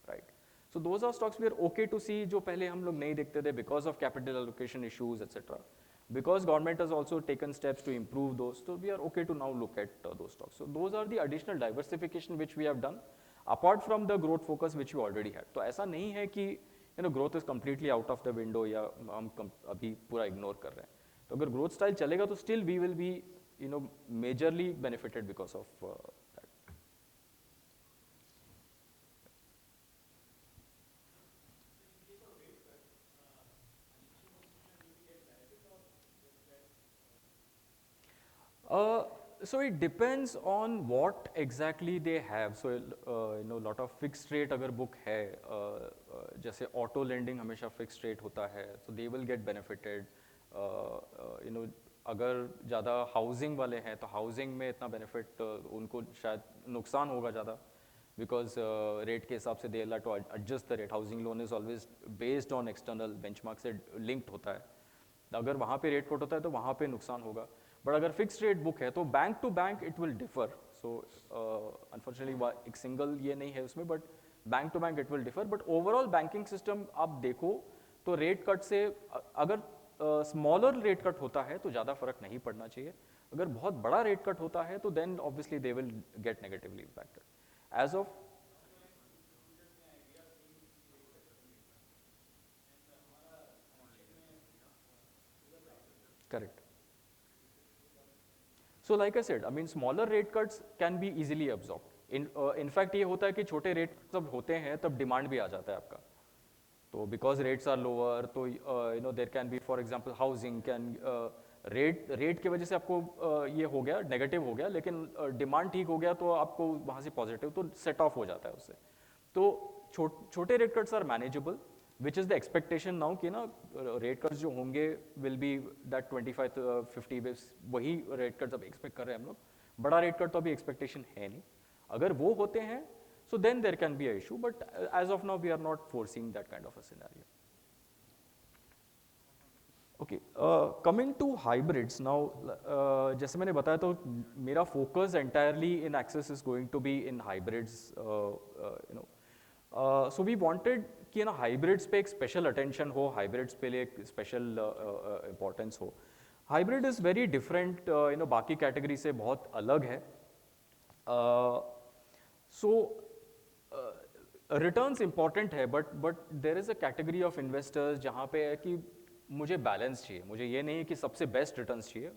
right? So those are stocks we are okay to see जो पहले हम लोग नहीं देखते थे because of capital allocation issues etc. Because government has also taken steps to improve those, so we are okay to now look at those stocks. So those are the additional diversification which we have done apart from the growth focus which we already had. तो ऐसा नहीं है कि growth is completely out of the window या हम अभी पूरा ignore कर रहे हैं। तो अगर growth style चलेगा तो still we will be majorly benefited because of that. So it depends on what exactly they have. So lot of fixed rate अगर book है, जैसे auto lending हमेशा fixed rate होता है, so they will get benefited. अगर ज़्यादा housing वाले हैं तो housing में इतना benefit उनको शायद नुकसान होगा ज़्यादा, बिकॉज रेट के हिसाब से दे ला to adjust the rate. Housing loan is always based on external benchmark से लिंक्ड होता है. अगर वहाँ पे रेट कट होता है तो वहाँ पे नुकसान होगा. बट अगर फिक्स्ड रेट बुक है तो bank to bank it will differ. So unfortunately एक सिंगल ये नहीं है उसमें, but bank to bank it will differ. But overall banking system आप देखो तो रेट कट से अगर स्मॉलर रेट कट होता है तो ज़्यादा फर्क नहीं पड़ना चाहिए. अगर बहुत बड़ा रेट कट होता है तो then obviously they will get negatively impacted. As of correct. So like I said, I mean smaller rate cuts can be easily absorbed. In fact ये होता है कि छोटे रेट जब होते हैं तब डिमांड भी आ जाता है आपका. तो बिकॉज रेट्स आर लोअर तो you know there can be for example housing can rate की वजह से आपको ये हो गया नेगेटिव हो गया, लेकिन डिमांड ठीक हो गया तो आपको वहाँ से पॉजिटिव तो सेट ऑफ हो जाता है उससे. तो छोटे rate cuts are manageable, which is the expectation now कि ना रेट कट्स जो होंगे विल बी दैट 25-50 बिप्स, वही रेट कट्स अब एक्सपेक्ट कर रहे हैं हम लोग. बड़ा रेट कट तो अभी एक्सपेक्टेशन है नहीं. अगर वो होते हैं so then there can be a issue, but as of now we are not foreseeing that kind of a scenario. Okay, coming to hybrids now, जैसे मैंने बताया तो मेरा focus entirely in Axis is going to be in hybrids, you know. So we wanted कि ना hybrids पे एक special attention हो, hybrids पे लिए एक special importance हो. Hybrid is very different, you know, बाकी category से बहुत अलग है. So रिटर्न्स इंपॉर्टेंट है, but there is a category of investors जहाँ पे है कि मुझे बैलेंस चाहिए. मुझे ये नहीं कि सबसे बेस्ट रिटर्न्स चाहिए,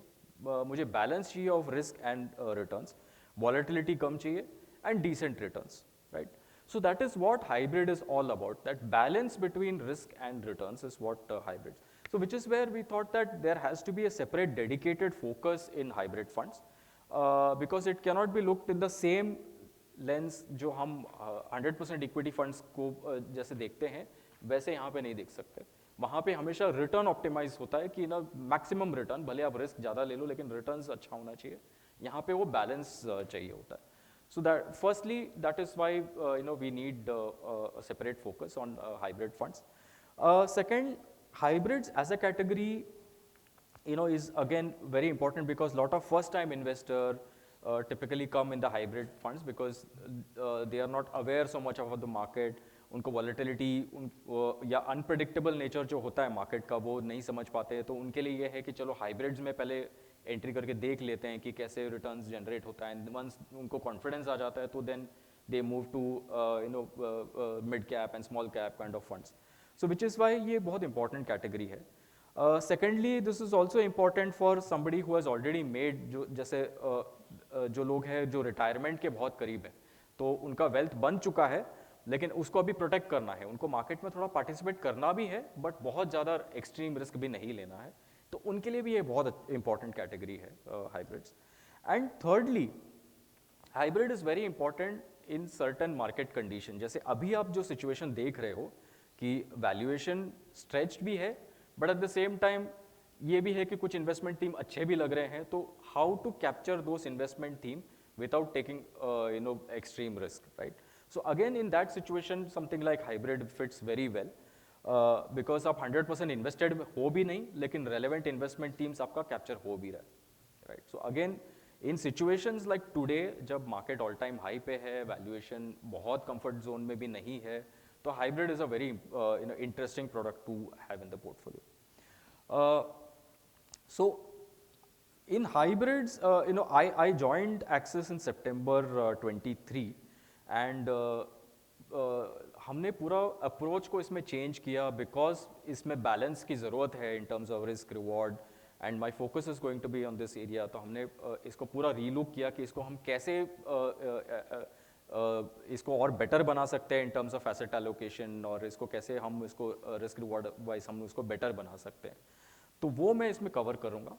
मुझे बैलेंस चाहिए of risk and returns. Volatility कम चाहिए and decent returns, right. So that is what hybrid is all about. That balance between risk and returns is what hybrid. So which is where we thought that there has to be a separate dedicated focus in hybrid funds, because it cannot be looked in the same lens जो हम 100% equity funds को जैसे देखते हैं वैसे यहाँ पे नहीं देख सकते. वहाँ पे हमेशा रिटर्न ऑप्टिमाइज होता है कि ना मैक्सिमम रिटर्न, भले आप रिस्क ज़्यादा ले लो लेकिन रिटर्न्स अच्छा होना चाहिए. यहाँ पे वो बैलेंस चाहिए होता है. So that firstly that is why you know we need separate focus on hybrid funds. Second, hybrids as a category, you know, is again very important because lot of first time investor typically come in the hybrid funds because they are not aware so much about the market. उनको volatility या unpredictable nature जो होता है market का वो नहीं समझ पाते हैं. तो उनके लिए ये है कि चलो hybrids में पहले एंट्री करके देख लेते हैं कि कैसे रिटर्न्स जनरेट होता है. वंस उनको कॉन्फिडेंस आ जाता है तो then they move to you know mid cap and small cap kind of funds. So which is why ये बहुत इंपॉर्टेंट कैटेगरी है. Secondly this is also important for somebody who has already made, जो जैसे जो लोग हैं जो retirement के बहुत करीब हैं तो उनका वेल्थ बन चुका है लेकिन उसको अभी प्रोटेक्ट करना है, उनको मार्केट में थोड़ा पार्टिसिपेट करना भी है बट बहुत ज़्यादा एक्सट्रीम रिस्क भी नहीं लेना है. तो उनके लिए भी ये बहुत इंपॉर्टेंट कैटेगरी है hybrids. And thirdly, hybrid is very important in certain market condition. जैसे अभी आप जो सिचुएशन देख रहे हो कि वैल्यूएशन स्ट्रेच्ड भी है but at the same time ये भी है कि कुछ इन्वेस्टमेंट थीम अच्छे भी लग रहे हैं. तो how to capture those investment theme without taking you know extreme risk, right? So again in that situation something like hybrid fits very well because आप 100% invested हो भी नहीं लेकिन relevant investment themes आपका capture हो भी रहा है, right? So again in situations like today जब market all time high पे है, valuation बहुत comfort zone में भी नहीं है, तो hybrid is a very you know interesting product to have in the portfolio. So in hybrids, you know, I joined Axis in September 23 and हमने पूरा अप्रोच को इसमें चेंज किया बिकॉज इसमें बैलेंस की ज़रूरत है in terms of risk reward and my focus is going to be on this area. तो हमने इसको पूरा रीलुक किया कि इसको हम कैसे इसको और बेटर बना सकते हैं in terms of asset allocation और इसको कैसे हम इसको रिस्क रिवॉर्ड वाइज हम उसको बेटर बना सकते हैं. तो वो मैं इसमें कवर करूँगा.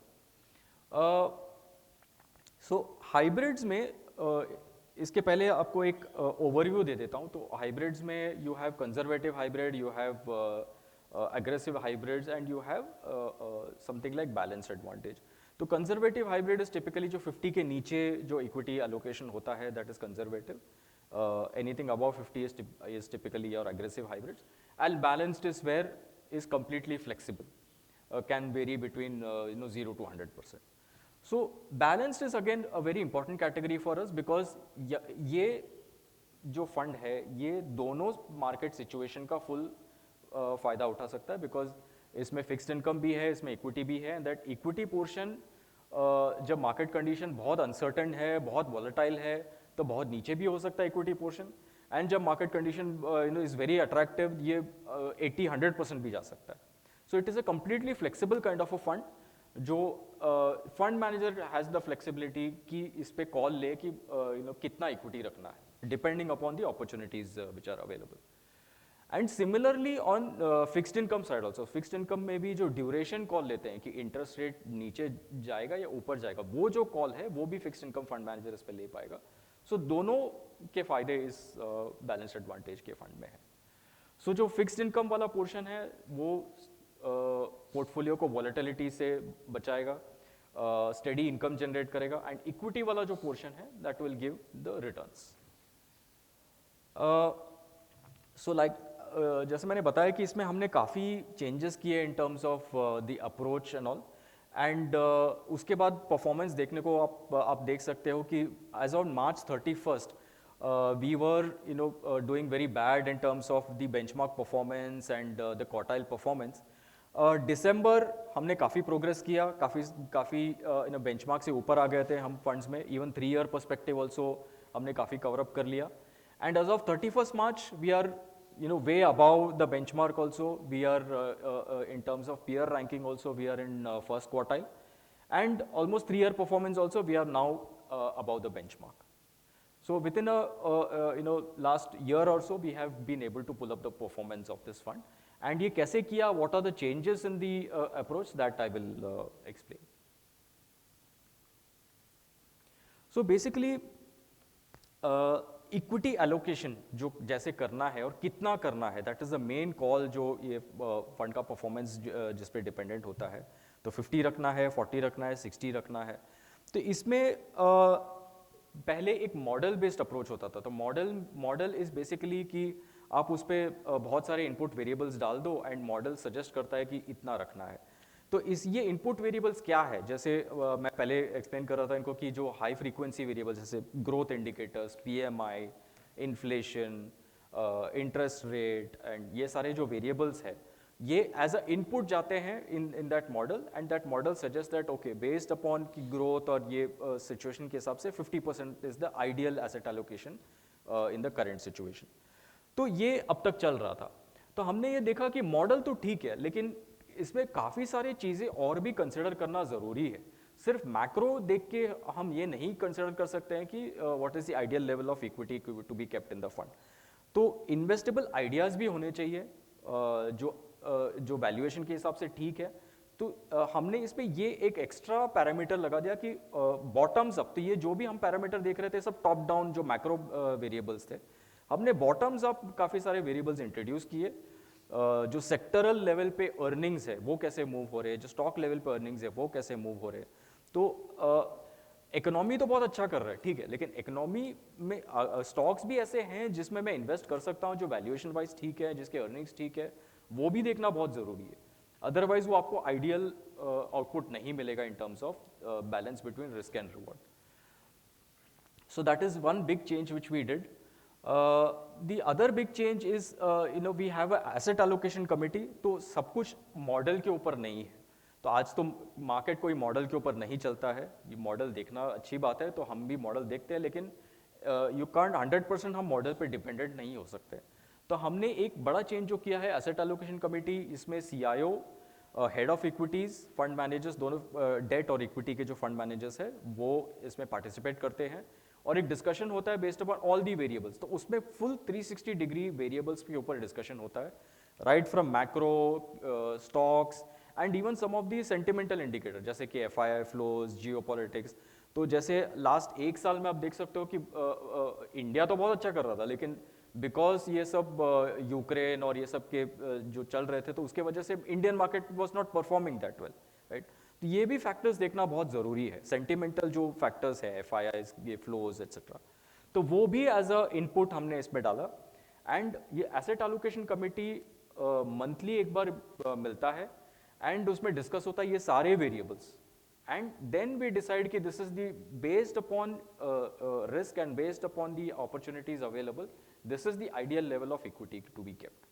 सो हाइब्रिड्स में इसके पहले आपको एक ओवरव्यू दे देता हूँ. तो हाइब्रिड्स में you have conservative hybrid, you have aggressive hybrids and you have something like balance advantage. तो कंजर्वेटिव हाइब्रिड इज टिपिकली जो 50 के नीचे जो इक्विटी एलोकेशन होता है that is conservative. anything above 50 is typically your aggressive hybrids, and balanced is where is completely flexible, can vary between 0 to 100%. So balanced is again a very important category for us because ये जो fund है ये दोनों market situation का full फ़ायदा उठा सकता है, बिकॉज इसमें फिक्स्ड इनकम भी है, इसमें इक्विटी भी है, एंड दैट इक्विटी पोर्शन जब मार्केट कंडीशन बहुत अनसर्टन है, बहुत वॉलेटाइल है, तो बहुत नीचे भी हो सकता है इक्विटी पोर्शन, एंड जब market condition is very attractive ये 80-100% भी जा सकता है. So it is a completely flexible kind of a fund जो fund manager has the flexibility कि इस पे कॉल ले कि कितना इक्विटी रखना है, depending upon the opportunities which are available. And similarly on fixed income side also, fixed income में भी जो ड्यूरेशन कॉल लेते हैं कि इंटरेस्ट रेट नीचे जाएगा या ऊपर जाएगा, वो जो कॉल है वो भी फिक्स्ड इनकम फंड मैनेजर इस पर ले पाएगा. सो दोनों के फायदे इस बैलेंस्ड एडवांटेज के फंड में है. सो जो फिक्स्ड इनकम वाला पोर्शन है वो पोर्टफोलियो को वॉलेटिलिटी से बचाएगा, स्टेडी इनकम जनरेट करेगा, एंड इक्विटी वाला जो पोर्शन है that will give the returns. So like जैसे मैंने बताया कि इसमें हमने काफ़ी चेंजेस किए इन terms of the approach and all, and उसके बाद परफॉर्मेंस देखने को आप देख सकते हो कि as on March 31st we were doing very bad in terms of the benchmark performance and the quartile performance. December हमने काफ़ी प्रोग्रेस किया, काफ़ी बेंचमार्क से ऊपर आ गए थे हम फंड्स में, इवन 3 year पर्सपेक्टिव ऑल्सो हमने काफ़ी कवरअप कर लिया, and as of 31st March we are way above the benchmark also. We are in terms of peer ranking also we are in first quartile, and almost 3 year performance also we are now above the benchmark. So within a last year or so we have been able to pull up the performance of this fund, and ये कैसे किया, what are the changes in the approach, that I will explain. So basically equity allocation जो जैसे करना है और कितना करना है, that is the main call जो ये फंड का परफॉर्मेंस जिस पे डिपेंडेंट होता है. तो 50 रखना है, 40 रखना है, 60 रखना है. तो इसमें पहले एक मॉडल बेस्ड अप्रोच होता था. तो मॉडल इज़ बेसिकली कि आप उस पर बहुत सारे इनपुट वेरिएबल्स डाल दो एंड मॉडल सजेस्ट करता है कि इतना रखना है. तो ये इनपुट वेरिएबल्स क्या है, जैसे मैं पहले एक्सप्लेन कर रहा था इनको कि जो हाई फ्रीक्वेंसी वेरिएबल्स जैसे growth indicators, PMI, inflation, interest rate, and ये सारे जो वेरिएबल्स है ये एज अ इनपुट जाते हैं in that model, and that model suggest that okay based upon की ग्रोथ और ये सिचुएशन के हिसाब से 50% is the ideal asset allocation in the current situation. तो ये अब तक चल रहा था. तो हमने ये देखा कि मॉडल तो ठीक है, लेकिन इसमें काफ़ी सारी चीज़ें और भी कंसिडर करना ज़रूरी है. सिर्फ मैक्रो देख के हम ये नहीं कंसिडर कर सकते हैं कि what is the ideal level of equity to be kept in the fund. तो इन्वेस्टेबल आइडियाज़ भी होने चाहिए जो वैल्यूएशन के हिसाब से ठीक है. तो हमने इस पर ये एक एक्स्ट्रा पैरामीटर लगा दिया कि बॉटम्स अप. तो ये जो भी हम पैरामीटर देख रहे थे सब टॉप डाउन जो मैक्रो वेरिएबल्स थे, हमने बॉटम्स अप काफ़ी सारे वेरिएबल्स इंट्रोड्यूस किए. जो सेक्टरल लेवल पे अर्निंग्स है वो कैसे मूव हो रहे हैं, जो स्टॉक लेवल पे अर्निंग्स है वो कैसे मूव हो रहे हैं. तो इकोनॉमी तो बहुत अच्छा कर रहा है, ठीक है, लेकिन इकोनॉमी में स्टॉक्स भी ऐसे हैं जिसमें मैं इन्वेस्ट कर सकता हूं, जो वैल्यूएशन वाइज ठीक है, जिसके अर्निंग्स ठीक है, वो भी देखना बहुत ज़रूरी है. अदरवाइज वो आपको आइडियल आउटपुट नहीं मिलेगा in terms of balance between risk and reward. So that is one big change which we did. The other big change is we have a asset allocation committee. तो सब कुछ model के ऊपर नहीं है. तो आज तो मार्केट कोई मॉडल के ऊपर नहीं चलता है. ये मॉडल देखना अच्छी बात है, तो हम भी मॉडल देखते हैं, लेकिन यू कांट 100% हम मॉडल पे डिपेंडेंट नहीं हो सकते. तो हमने एक बड़ा चेंज जो किया है एसेट एलोकेशन कमेटी, इसमें CIO, head of equities, fund managers, दोनों डेट और इक्विटी के जो फंड मैनेजर्स है वो इसमें पार्टिसिपेट करते हैं, और एक डिस्कशन होता है based upon all the variables. तो उसमें फुल 360 डिग्री वेरिएबल्स के ऊपर डिस्कशन होता है, right from macro, stocks, and even some of the sentimental indicator जैसे कि FII फ्लोज, जियोपॉलिटिक्स. तो जैसे लास्ट 1 साल में आप देख सकते हो कि इंडिया तो बहुत अच्छा कर रहा था, लेकिन बिकॉज ये सब यूक्रेन और ये सब के जो चल रहे थे, तो उसके वजह से Indian market was not performing that well, right. तो ये भी फैक्टर्स देखना बहुत ज़रूरी है, सेंटिमेंटल जो फैक्टर्स है, FIIs, ये फ्लोज एट्सेट्रा. तो वो भी एज अ इनपुट हमने इसमें डाला। एंड ये एसेट एलोकेशन कमेटी मंथली एक बार मिलता है एंड उसमें डिस्कस होता है ये सारे variables, and then we decide कि this is the based upon risk and based upon the opportunities available, this is the ideal level of equity to be kept.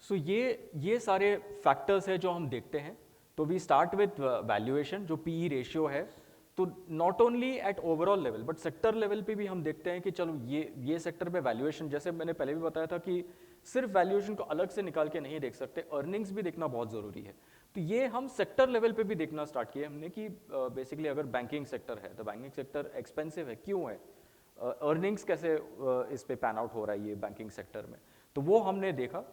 So ये सारे फैक्टर्स है जो हम देखते हैं। तो वी स्टार्ट विथ वैल्यूएशन, जो पीई रेशियो है। तो not only at overall level but sector level पे भी हम देखते हैं कि चलो ये सेक्टर पे वैल्यूएशन, जैसे मैंने पहले भी बताया था कि सिर्फ वैल्यूएशन को अलग से निकाल के नहीं देख सकते, अर्निंग्स भी देखना बहुत ज़रूरी है। तो ये हम सेक्टर लेवल पे भी देखना स्टार्ट किए हमने कि बेसिकली अगर बैंकिंग सेक्टर है तो बैंकिंग सेक्टर एक्सपेंसिव है, क्यों है, अर्निंग्स कैसे इस पे पैन आउट हो रहा है ये बैंकिंग सेक्टर में, तो वो हमने देखा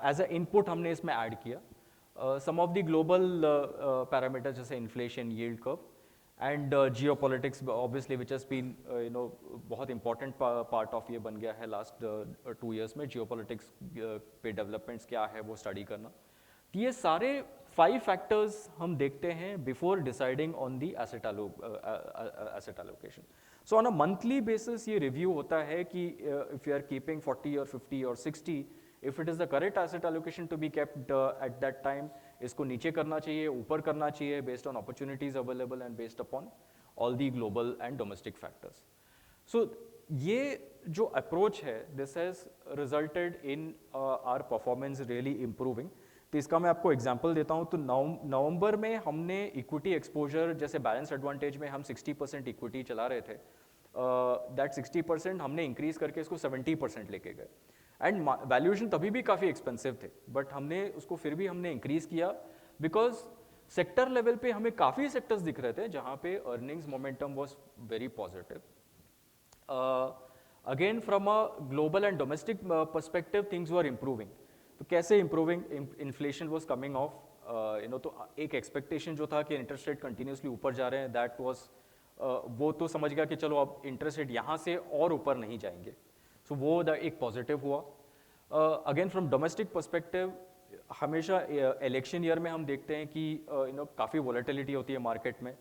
एज अ इनपुट हमने इसमें ऐड किया। Some of the global parameters जैसे inflation, yield curve and geopolitics obviously which has been बहुत इंपॉर्टेंट पार्ट ऑफ ये बन गया है लास्ट 2 years में, जियोपॉलिटिक्स पे डेवलपमेंट्स क्या है वो स्टडी करना। तो ये सारे 5 फैक्टर्स हम देखते हैं before deciding on the asset allocation. So on a monthly basis ये रिव्यू होता है कि इफ यू आर कीपिंग 40 और 50 और 60, if it is the correct asset allocation to be kept at that time, इसको नीचे करना चाहिए, ऊपर करना चाहिए, based on opportunities available and based upon all the global and domestic factors. So ये जो approach है, this has resulted in our performance really improving. तो इसका मैं आपको एग्जांपल देता हूँ। तो नवंबर में हमने इक्विटी एक्सपोजर, जैसे बैलेंस एडवांटेज में हम 60% इक्विटी चला रहे थे, दैट 60% हमने इंक्रीज करके इसको 70% लेके गए। एंड वैल्यूएशन तभी भी काफ़ी एक्सपेंसिव थे, बट हमने उसको फिर भी हमने इंक्रीज किया बिकॉज सेक्टर लेवल पे हमें काफ़ी सेक्टर्स दिख रहे थे जहाँ पे earnings momentum was very positive. Again from a global and domestic perspective things were improving. तो कैसे improving, inflation was coming of, तो एक एक्सपेक्टेशन जो था कि इंटरेस्ट रेट कंटिन्यूसली ऊपर जा रहे हैं, दैट वाज वो तो समझ गया कि चलो अब इंटरेस्ट रेट यहाँ से और ऊपर नहीं जाएंगे, सो वो एक पॉजिटिव हुआ। अगेन फ्रॉम डोमेस्टिक पर्सपेक्टिव, हमेशा इलेक्शन ईयर में हम देखते हैं कि काफ़ी वॉलेटिलिटी होती है मार्केट में,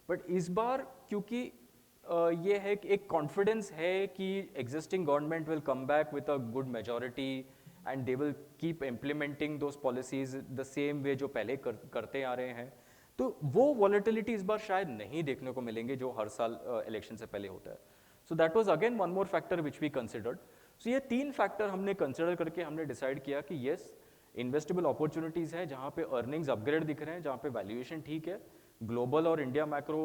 बट इस बार क्योंकि ये है कि एक कॉन्फिडेंस है कि existing government will come back with a good majority and they will keep implementing those policies the same way जो पहले करते आ रहे हैं, तो वो वॉलेटिलिटी इस बार शायद नहीं देखने को मिलेंगे जो हर साल इलेक्शन से पहले होता है। So that was again one more factor which we considered. So ये 3 फैक्टर हमने कंसिडर करके हमने डिसाइड किया कि येस, इन्वेस्टेबल अपॉर्चुनिटीज है जहाँ पे अर्निंग्स अपग्रेड दिख रहे हैं, जहाँ पे वैल्यूएशन ठीक है, ग्लोबल और इंडिया मैक्रो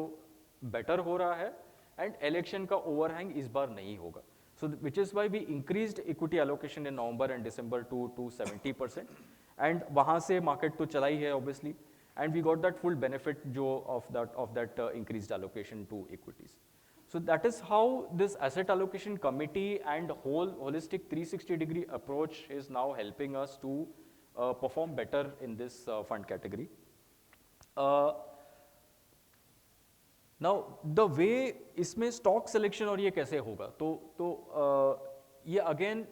बेटर हो रहा है, एंड इलेक्शन का ओवरहैंग इस बार नहीं होगा। So which is why we increased equity allocation in November and December to 70%, एंड वहाँ से मार्केट तो चला ही है obviously, and we got that full benefit जो of that increased allocation to equities. So that is how this asset allocation committee and holistic 360-degree approach is now helping us to perform better in this fund category. Now the way इसमें stock selection और ये कैसे होगा, तो ये again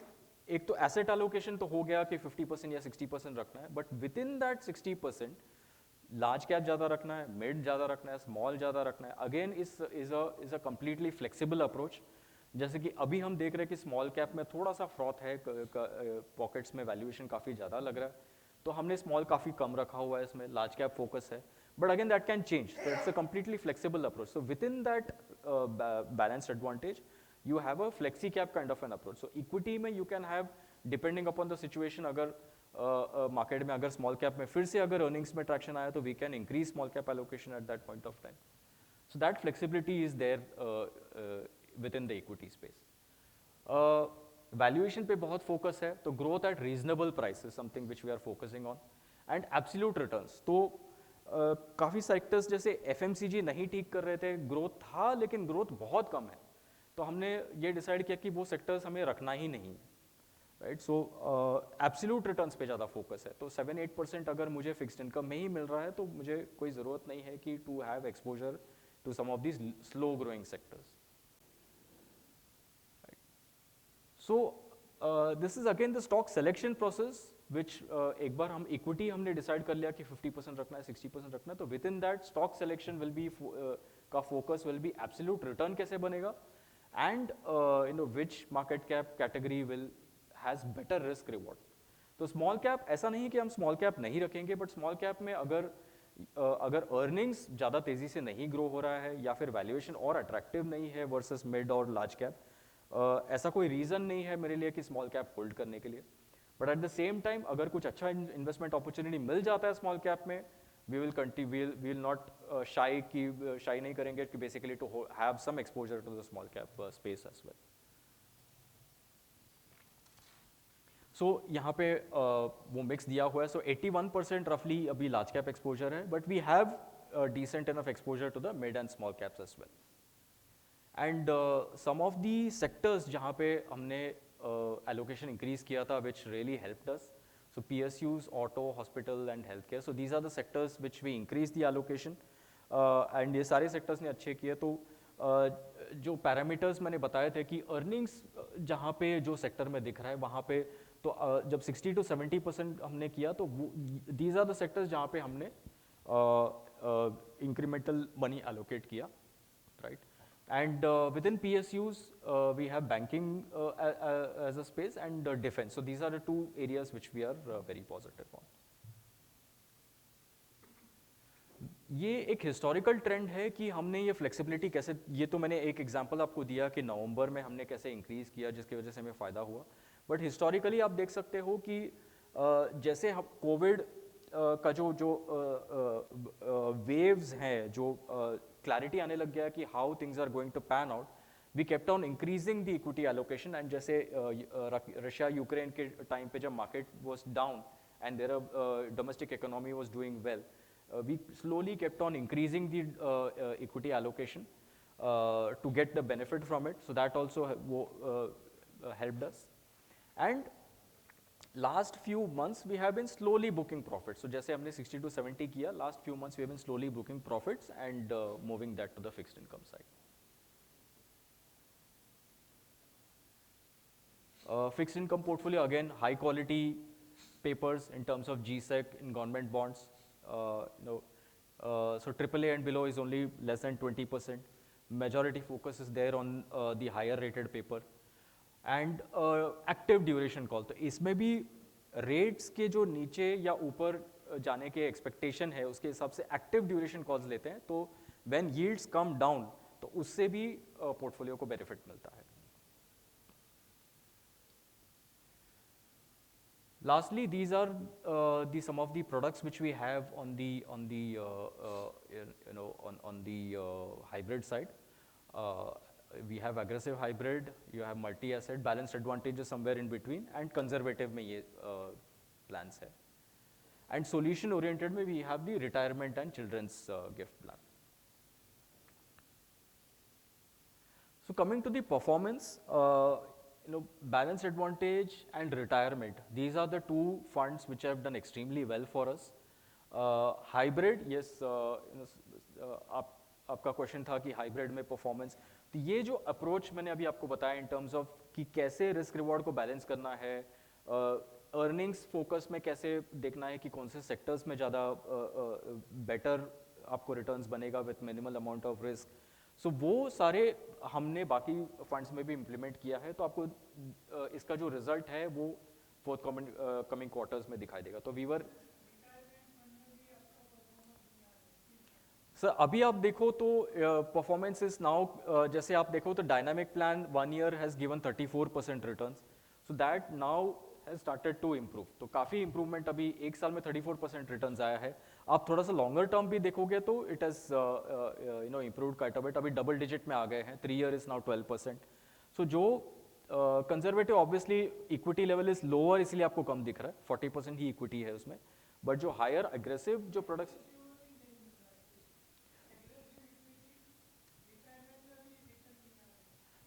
एक तो asset allocation तो हो गया कि 50% या 60% रखना है, but within that 60% large cap ज़्यादा रखना है, मिड ज़्यादा रखना है, स्मॉल ज़्यादा रखना है। Again is a completely flexible approach. जैसे कि अभी हम देख रहे हैं कि स्मॉल कैप में थोड़ा सा फ्रॉथ है, पॉकेट्स में वैल्यूएशन काफ़ी ज़्यादा लग रहा है, तो हमने स्मॉल काफ़ी कम रखा हुआ है, इसमें लार्ज कैप फोकस है, but again that can change, so it's a completely flexible approach. So within that balanced advantage you have a flexi cap kind of an approach. So equity में you can have, depending upon the situation, अगर market में अगर small cap में फिर से अगर earnings में traction आया तो we can increase small cap allocation at that point of time. So that flexibility is there within the equity space. Valuation पे बहुत फोकस है, तो growth at reasonable price is something which we are focusing on, and absolute returns. तो काफ़ी sectors जैसे FMCG नहीं ठीक कर रहे थे, ग्रोथ था लेकिन ग्रोथ बहुत कम है, तो हमने ये डिसाइड किया कि वो सेक्टर्स हमें रखना ही नहीं, राइट। सो एब्सोल्यूट रिटर्न्स पे ज़्यादा फोकस है, तो 7-8% अगर मुझे फिक्स्ड इनकम में ही मिल रहा है तो मुझे कोई ज़रूरत नहीं है कि to have exposure to some of these slow growing sectors. So this is again the stock selection process which एक बार हम इक्विटी हमने डिसाइड कर लिया कि 50% रखना है, 60% रखना है, तो within that stock selection will be का focus will be absolute return कैसे बनेगा, and which market cap category will has better risk reward. तो स्मॉल कैप ऐसा नहीं कि हम स्मॉल कैप नहीं रखेंगे, बट स्मॉल कैप में अगर अर्निंग्स ज़्यादा तेज़ी से नहीं ग्रो हो रहा है या फिर वैल्यूएशन और अट्रैक्टिव नहीं है वर्सेस मिड और लार्ज कैप, ऐसा कोई रीज़न नहीं है मेरे लिए कि स्मॉल कैप होल्ड करने के लिए। But at the same time अगर कुछ अच्छा इन्वेस्टमेंट अपॉर्चुनिटी मिल जाता है स्मॉल कैप में, वी विल नॉट शाई नहीं करेंगे कि basically to have some exposure to the small cap space as well. So यहाँ पे वो मिक्स दिया हुआ है। सो 81% रफली अभी लार्ज कैप एक्सपोजर है, but we have decent enough exposure to the mid and small caps as well. And some of the sectors जहाँ पे हमने एलोकेशन इंक्रीज किया था which really helped us, so PSUs, auto, hospital and health care, so these are the sectors which we increase the allocation, and ये सारे sectors ने अच्छे किए। तो जो पैरामीटर्स मैंने बताए थे कि अर्निंग्स जहाँ पे जो सेक्टर में दिख रहा है वहाँ पे, तो जब 60 to 70% हमने किया, तो दीज आर द सेक्टर्स जहाँ पे हमने इंक्रीमेंटल मनी एलोकेट किया, right. And within PSUs, we have banking as a space and defense. So these are the two areas which we are very positive on. ये एक historical trend है कि हमने ये फ्लेक्सिबिलिटी कैसे, ये तो मैंने एक एग्जांपल आपको दिया कि नवंबर में हमने कैसे इंक्रीज किया जिसकी वजह से हमें फ़ायदा हुआ, बट हिस्टोरिकली आप देख सकते हो कि जैसे हम कोविड का जो वेव्स हैं, जो क्लैरिटी आने लग गया कि how things are going to pan out, we kept on increasing the equity allocation. And जैसे रशिया यूक्रेन के टाइम पे जब market was down and there domestic economy was doing well, we slowly kept on increasing the equity allocation to get the benefit from it. So that also helped us. And last few months we have been slowly booking profits. So जैसे हमने 60 to 70 किया, last few months we have been slowly booking profits and moving that to the fixed income side. Fixed income portfolio, again high quality papers in terms of GSEC in government bonds. So AAA and below is only less than 20%. Majority focus is there on the higher rated paper. And active duration call, तो इसमें भी rates के जो नीचे या ऊपर जाने के expectation है उसके हिसाब से active duration calls लेते हैं, तो when yields come down तो उससे भी portfolio को benefit मिलता है। Lastly, these are some of the products which we have on the hybrid side. We have aggressive hybrid, you have multi-asset, balanced advantages somewhere in between, and conservative में ये plans है. And solution oriented में we have the retirement and children's gift plan. So coming to the performance, balanced advantage and retirement, these are the two funds which have done extremely well for us. Hybrid, yes, आपका question था कि hybrid में performance, तो ये जो approach मैंने अभी आपको बताया इन टर्म्स ऑफ कि कैसे रिस्क रिवॉर्ड को बैलेंस करना है, अर्निंग्स फोकस में कैसे देखना है कि कौन से सेक्टर्स में ज़्यादा बेटर आपको रिटर्न्स बनेगा with minimal amount of risk, so वो सारे हमने बाकी फंड्स में भी इम्प्लीमेंट किया है। तो आपको इसका जो रिजल्ट है वो फोर्थ कमिंग क्वार्टर्स में दिखाई देगा। तो वीवर सर अभी आप देखो तो परफॉर्मेंस इज नाउ, जैसे आप देखो तो dynamic plan 1 year has given 34% returns, so that now has started to improve. तो काफ़ी इंप्रूवमेंट अभी एक साल में 34% रिटर्न्स आया है। आप थोड़ा सा लॉन्गर टर्म भी देखोगे तो it has improved quite a bit, अभी डबल डिजिट में आ गए हैं, 3 ईयर इज नाउ 12%। सो जो conservative obviously equity level is lower इसलिए आपको कम दिख रहा है, 40% ही इक्विटी है उसमें, बट जो हायर अग्रेसिव जो प्रोडक्ट्स,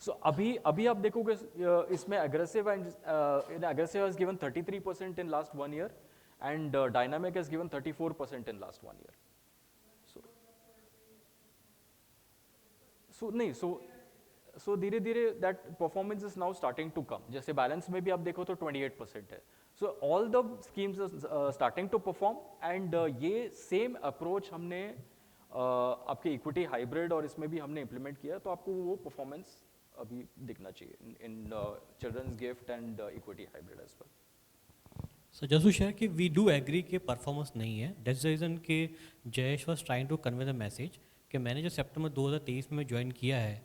सो अभी आप देखोगे इसमें aggressive and aggressive has given 33% in last 1 year and dynamic has given 34% in last 1 year. So धीरे धीरे that performance is now starting to come. जैसे बैलेंस में भी आप देखो तो 28% है। So all the schemes starting to perform and ये सेम अप्रोच हमने आपके इक्विटी हाइब्रिड और इसमें भी हमने इम्प्लीमेंट किया, तो आपको वो परफॉर्मेंस अभी दिखना चाहिए in children's gift and equity hybrid as well. So just to share कि वी डू एग्री कि परफॉर्मेंस नहीं है, दैट्स द रीज़न कि Jayesh was trying to convey the message कि मैंने जो सितंबर 2023 में ज्वाइन किया है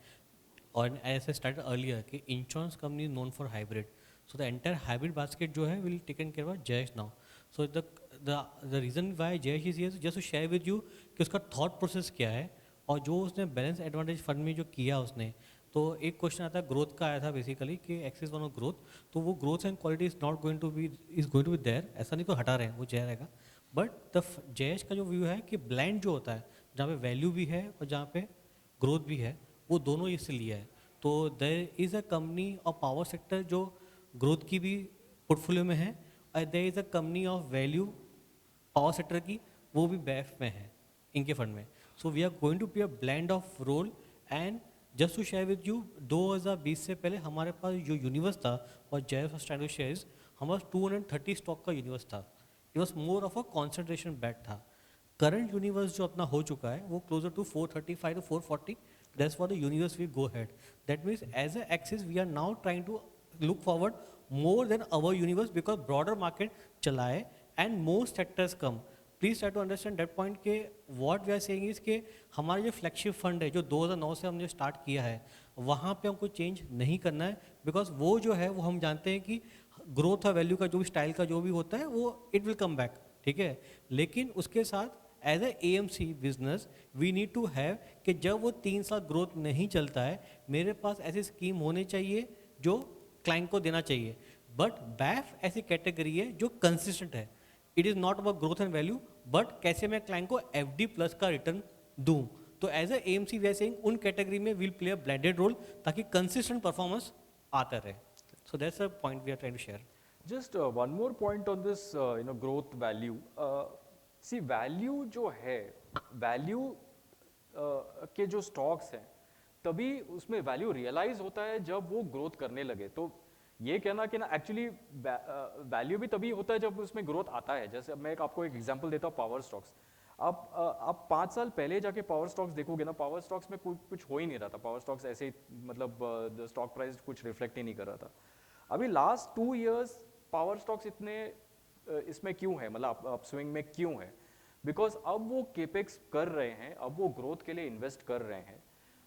और एज ए स्टार्ट अर्लियर कि insurance company is known for hybrid, so the entire hybrid basket जो है will taken care of Jayesh now. So the reason why Jayesh is here just to share with you कि उसका thought process क्या है और जो उसने बैलेंस एडवांटेज फंड में जो किया उसने। तो एक क्वेश्चन आता है ग्रोथ का आया था बेसिकली कि एक्सिस वन ऑफ ग्रोथ, तो वो growth and quality is not going to be there, ऐसा नहीं को हटा रहे हैं, वो जय रहेगा। बट द जयेश का जो व्यू है कि ब्लेंड जो होता है जहाँ पे वैल्यू भी है और जहाँ पे ग्रोथ भी है, वो दोनों इससे लिया है। तो there is a company of power sector जो ग्रोथ की भी पोर्टफोलियो में है और there is a company of value power sector की, वो भी बैफ में है इनके फंड में। So we are going to be a blend of role. And just to share with you 2020 से पहले हमारे पास जो यूनिवर्स था और जय स्टैंडर्ड शेयर्स हमारा 230 स्टॉक का यूनिवर्स था। It was more of a concentration bet था। करंट यूनिवर्स जो अपना हो चुका है वो closer to 435 to 440, that's for the universe we go head. That means as a axis we are now trying to look forward more than our universe because broader market चलाए and more sectors come. Please try to understand that point के what we are saying is के हमारा जो flagship fund है जो 2009 से हमने start किया है वहाँ पे हमको चेंज नहीं करना है, बिकॉज वो जो है वो हम जानते हैं कि ग्रोथ और वैल्यू का जो भी स्टाइल का जो भी होता है वो इट विल कम बैक, ठीक है। लेकिन उसके साथ as a AMC business we need to have कि जब वो 3 साल ग्रोथ नहीं चलता है मेरे पास ऐसी स्कीम होनी चाहिए जो क्लाइंट को देना चाहिए। बट बैफ ऐसी कैटेगरी है जो कंसिस्टेंट है, it is not about growth and value but कैसे मैं क्लाइंट को FD प्लस का रिटर्न दूं। तो as a AMC we are saying उन कैटेगरी में will play a blended role ताकि कंसिस्टेंट परफॉर्मेंस आता रहे। So that's a point we are trying to share. Just one more point on this, growth value. See, value जो है, value के जो stocks हैं, तभी उसमें value realize होता है जब वो growth करने लगे। तो ये कहना कि ना actually value भी तभी होता है जब उसमें growth आता है। जैसे मैं आपको एक example देता हूँ power stocks। आप 5 साल पहले जाके पावर स्टॉक्स देखोगे ना, पावर स्टॉक्स में कुछ हो ही नहीं रहा था। पावर स्टॉक्स ऐसे ही मतलब स्टॉक प्राइस कुछ रिफ्लेक्ट ही नहीं कर रहा था। अभी लास्ट 2 इयर्स पावर स्टॉक्स इतने इसमें क्यों है, मतलब अपस्विंग में क्यों है? बिकॉज अब वो केपेक्स कर रहे हैं, अब वो ग्रोथ के लिए इन्वेस्ट कर रहे हैं।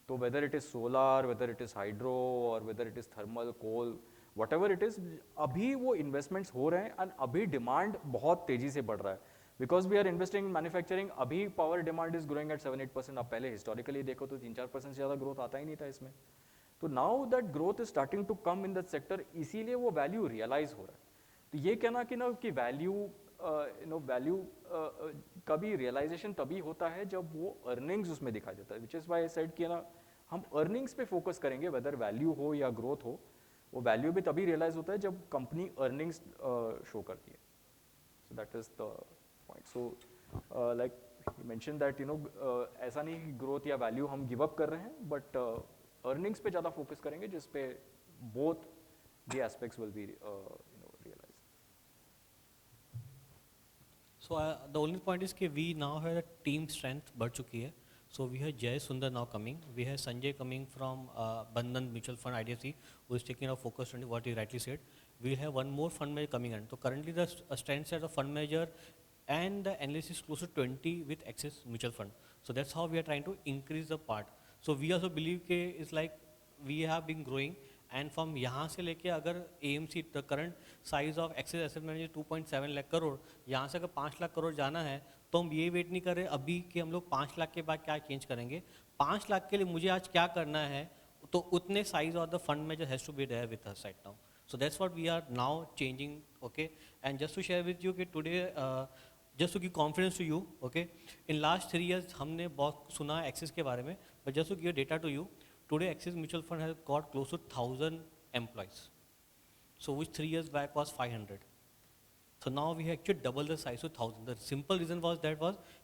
तो whether it is solar, whether it is hydro और whether it is thermal, coal, whatever it is, अभी वो इन्वेस्टमेंट्स हो रहे हैं एंड अभी डिमांड बहुत तेजी से बढ़ रहा है। Because we are investing in manufacturing, अभी power demand is growing at 7-8%। आप पहले हिस्टोरिकली देखो तो 3-4% से ज़्यादा ग्रोथ आता ही नहीं था इसमें। तो now that growth is starting to come in that sector, इसीलिए वो वैल्यू रियलाइज हो रहा है। तो ये कहना कि ना कि वैल्यू वैल्यू का भी रियलाइजेशन तभी होता है जब वो अर्निंग्स उसमें दिखाई देता है, विच इज़ वाई आई सेड कि ना हम अर्निंग्स पे फोकस करेंगे, वेदर वैल्यू हो या ग्रोथ हो। वो वैल्यू भी तभी रियलाइज होता है जब कंपनी अर्निंग्स शो करती है। So that is the point. So like you mention that ऐसा नहीं कि ग्रोथ या वैल्यू हम गिव अप कर रहे हैं, बट अर्निंग्स पे ज़्यादा फोकस करेंगे जिस पे both the aspects will be realized. So the only point is कि we now have a team strength बढ़ चुकी है। So we have Jay Sundar now coming, we have Sanjay coming from Bandhan Mutual Fund IDFC, who is taking our focus on what he rightly said. We have one more fund manager coming in. So currently the strength set of fund manager and the analyst is close to 20 with Axis Mutual Fund. So that's how we are trying to increase the part. So we also believe कि it's like we have been growing and from यहाँ से लेके अगर AMC the current size of Axis Asset Management 2.7 lakh crore, यहाँ से अगर 5 लाख करोड़ जाना है तो हम ये वेट नहीं कर रहे अभी कि हम लोग 5 लाख के बाद क्या चेंज करेंगे। 5 लाख के लिए मुझे आज क्या करना है, तो उतने size of the fund manager has to be there with us right now. So that's what we are now changing, okay? And just to share with you कि today just to give confidence to you, okay? In last 3 years हमने बहुत सुना है Axis के बारे में, but just to give data to you, today Axis Mutual Fund has got close to 1,000 employees. So which 3 years back was 500. So now we have actually double the size to 1,000. The simple reason was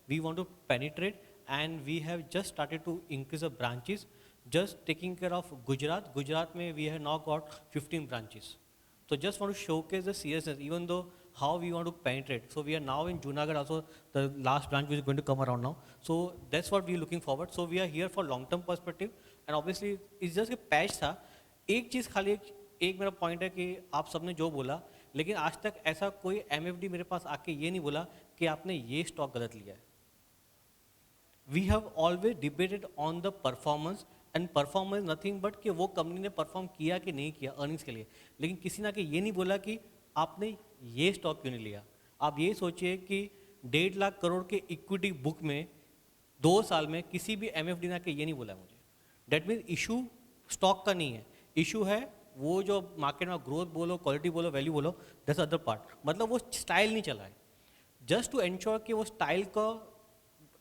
we want to penetrate and we have just started to increase the branches, just taking care of Gujarat. Gujarat में we have now got 15 branches. So just want to showcase the seriousness, even though how we want to penetrate. So we are now in Junagadh also, the last branch which is going to come around now. So that's what we are looking forward. So we are here for long term perspective and obviously it's just a patch था. एक चीज़ खाली एक मेरा point है कि आप सबने जो बोला, लेकिन आज तक ऐसा कोई MFD मेरे पास आके ये नहीं बोला कि आपने ये स्टॉक गलत लिया है. We have always debated on the performance and performance nothing but कि वो कंपनी ने परफॉर्म किया कि नहीं किया अर्निंग्स के लिए, लेकिन किसी ना कि ये नहीं बोला कि आपने ये स्टॉक क्यों नहीं लिया. आप ये सोचिए कि 1.5 लाख करोड़ के इक्विटी बुक में 2 साल में किसी भी MFD ने के ये नहीं बोला मुझे. डेट मीन्स इशू स्टॉक का नहीं है, इशू है वो जो मार्केट में ग्रोथ बोलो, क्वालिटी बोलो, वैल्यू बोलो, दैट्स अदर पार्ट. मतलब वो स्टाइल नहीं चला है. जस्ट टू एंश्योर कि वो स्टाइल का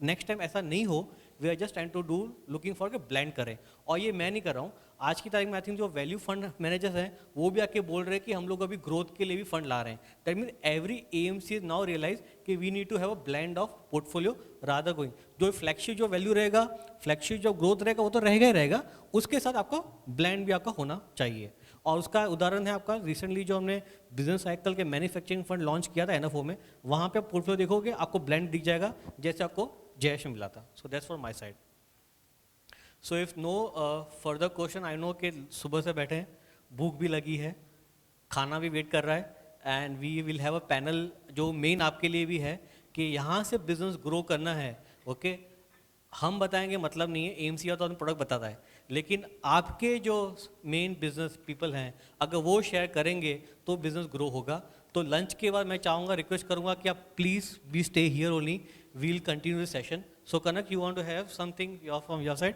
नेक्स्ट टाइम ऐसा नहीं हो, we are just trying to do looking for के ब्लेंड करें. और ये मैं नहीं कर रहा हूँ, आज की तारीख में आई थिंक जो वैल्यू फंड मैनेजर्स हैं वो भी आके बोल रहे हैं कि हम लोग अभी ग्रोथ के लिए भी फंड ला रहे हैं. That mean every AMC now realise कि we need to have a blend of portfolio rather going. जो फ्लैगशिप जो वैल्यू रहेगा, फ्लैगशिप जो ग्रोथ रहेगा वो तो रहेगा ही रहेगा, उसके साथ आपका ब्लेंड भी आपका होना चाहिए. और उसका उदाहरण है आपका रिसेंटली जो हमने बिजनेस साइकिल के मैन्युफैक्चरिंग फंड लॉन्च किया था NFO में, वहाँ पे आप पोर्टफोलियो देखोगे आपको ब्लेंड दिख जाएगा जैसे आपको जयश में मिला था. So that's for my side. So if no further question, I know कि सुबह से बैठे हैं, भूख भी लगी है, खाना भी वेट कर रहा है, and we will have a panel जो मेन आपके लिए भी है कि यहाँ से बिजनेस ग्रो करना है. ओके हम बताएंगे मतलब नहीं है, AMC तो अपना प्रोडक्ट बताता है, लेकिन आपके जो मेन बिजनेस पीपल हैं अगर वो शेयर करेंगे तो बिजनेस ग्रो होगा. तो लंच के बाद मैं चाहूँगा, रिक्वेस्ट करूँगा कि आप please be stay here only, we'll continue this session. So Kanak, you want to have something from your side?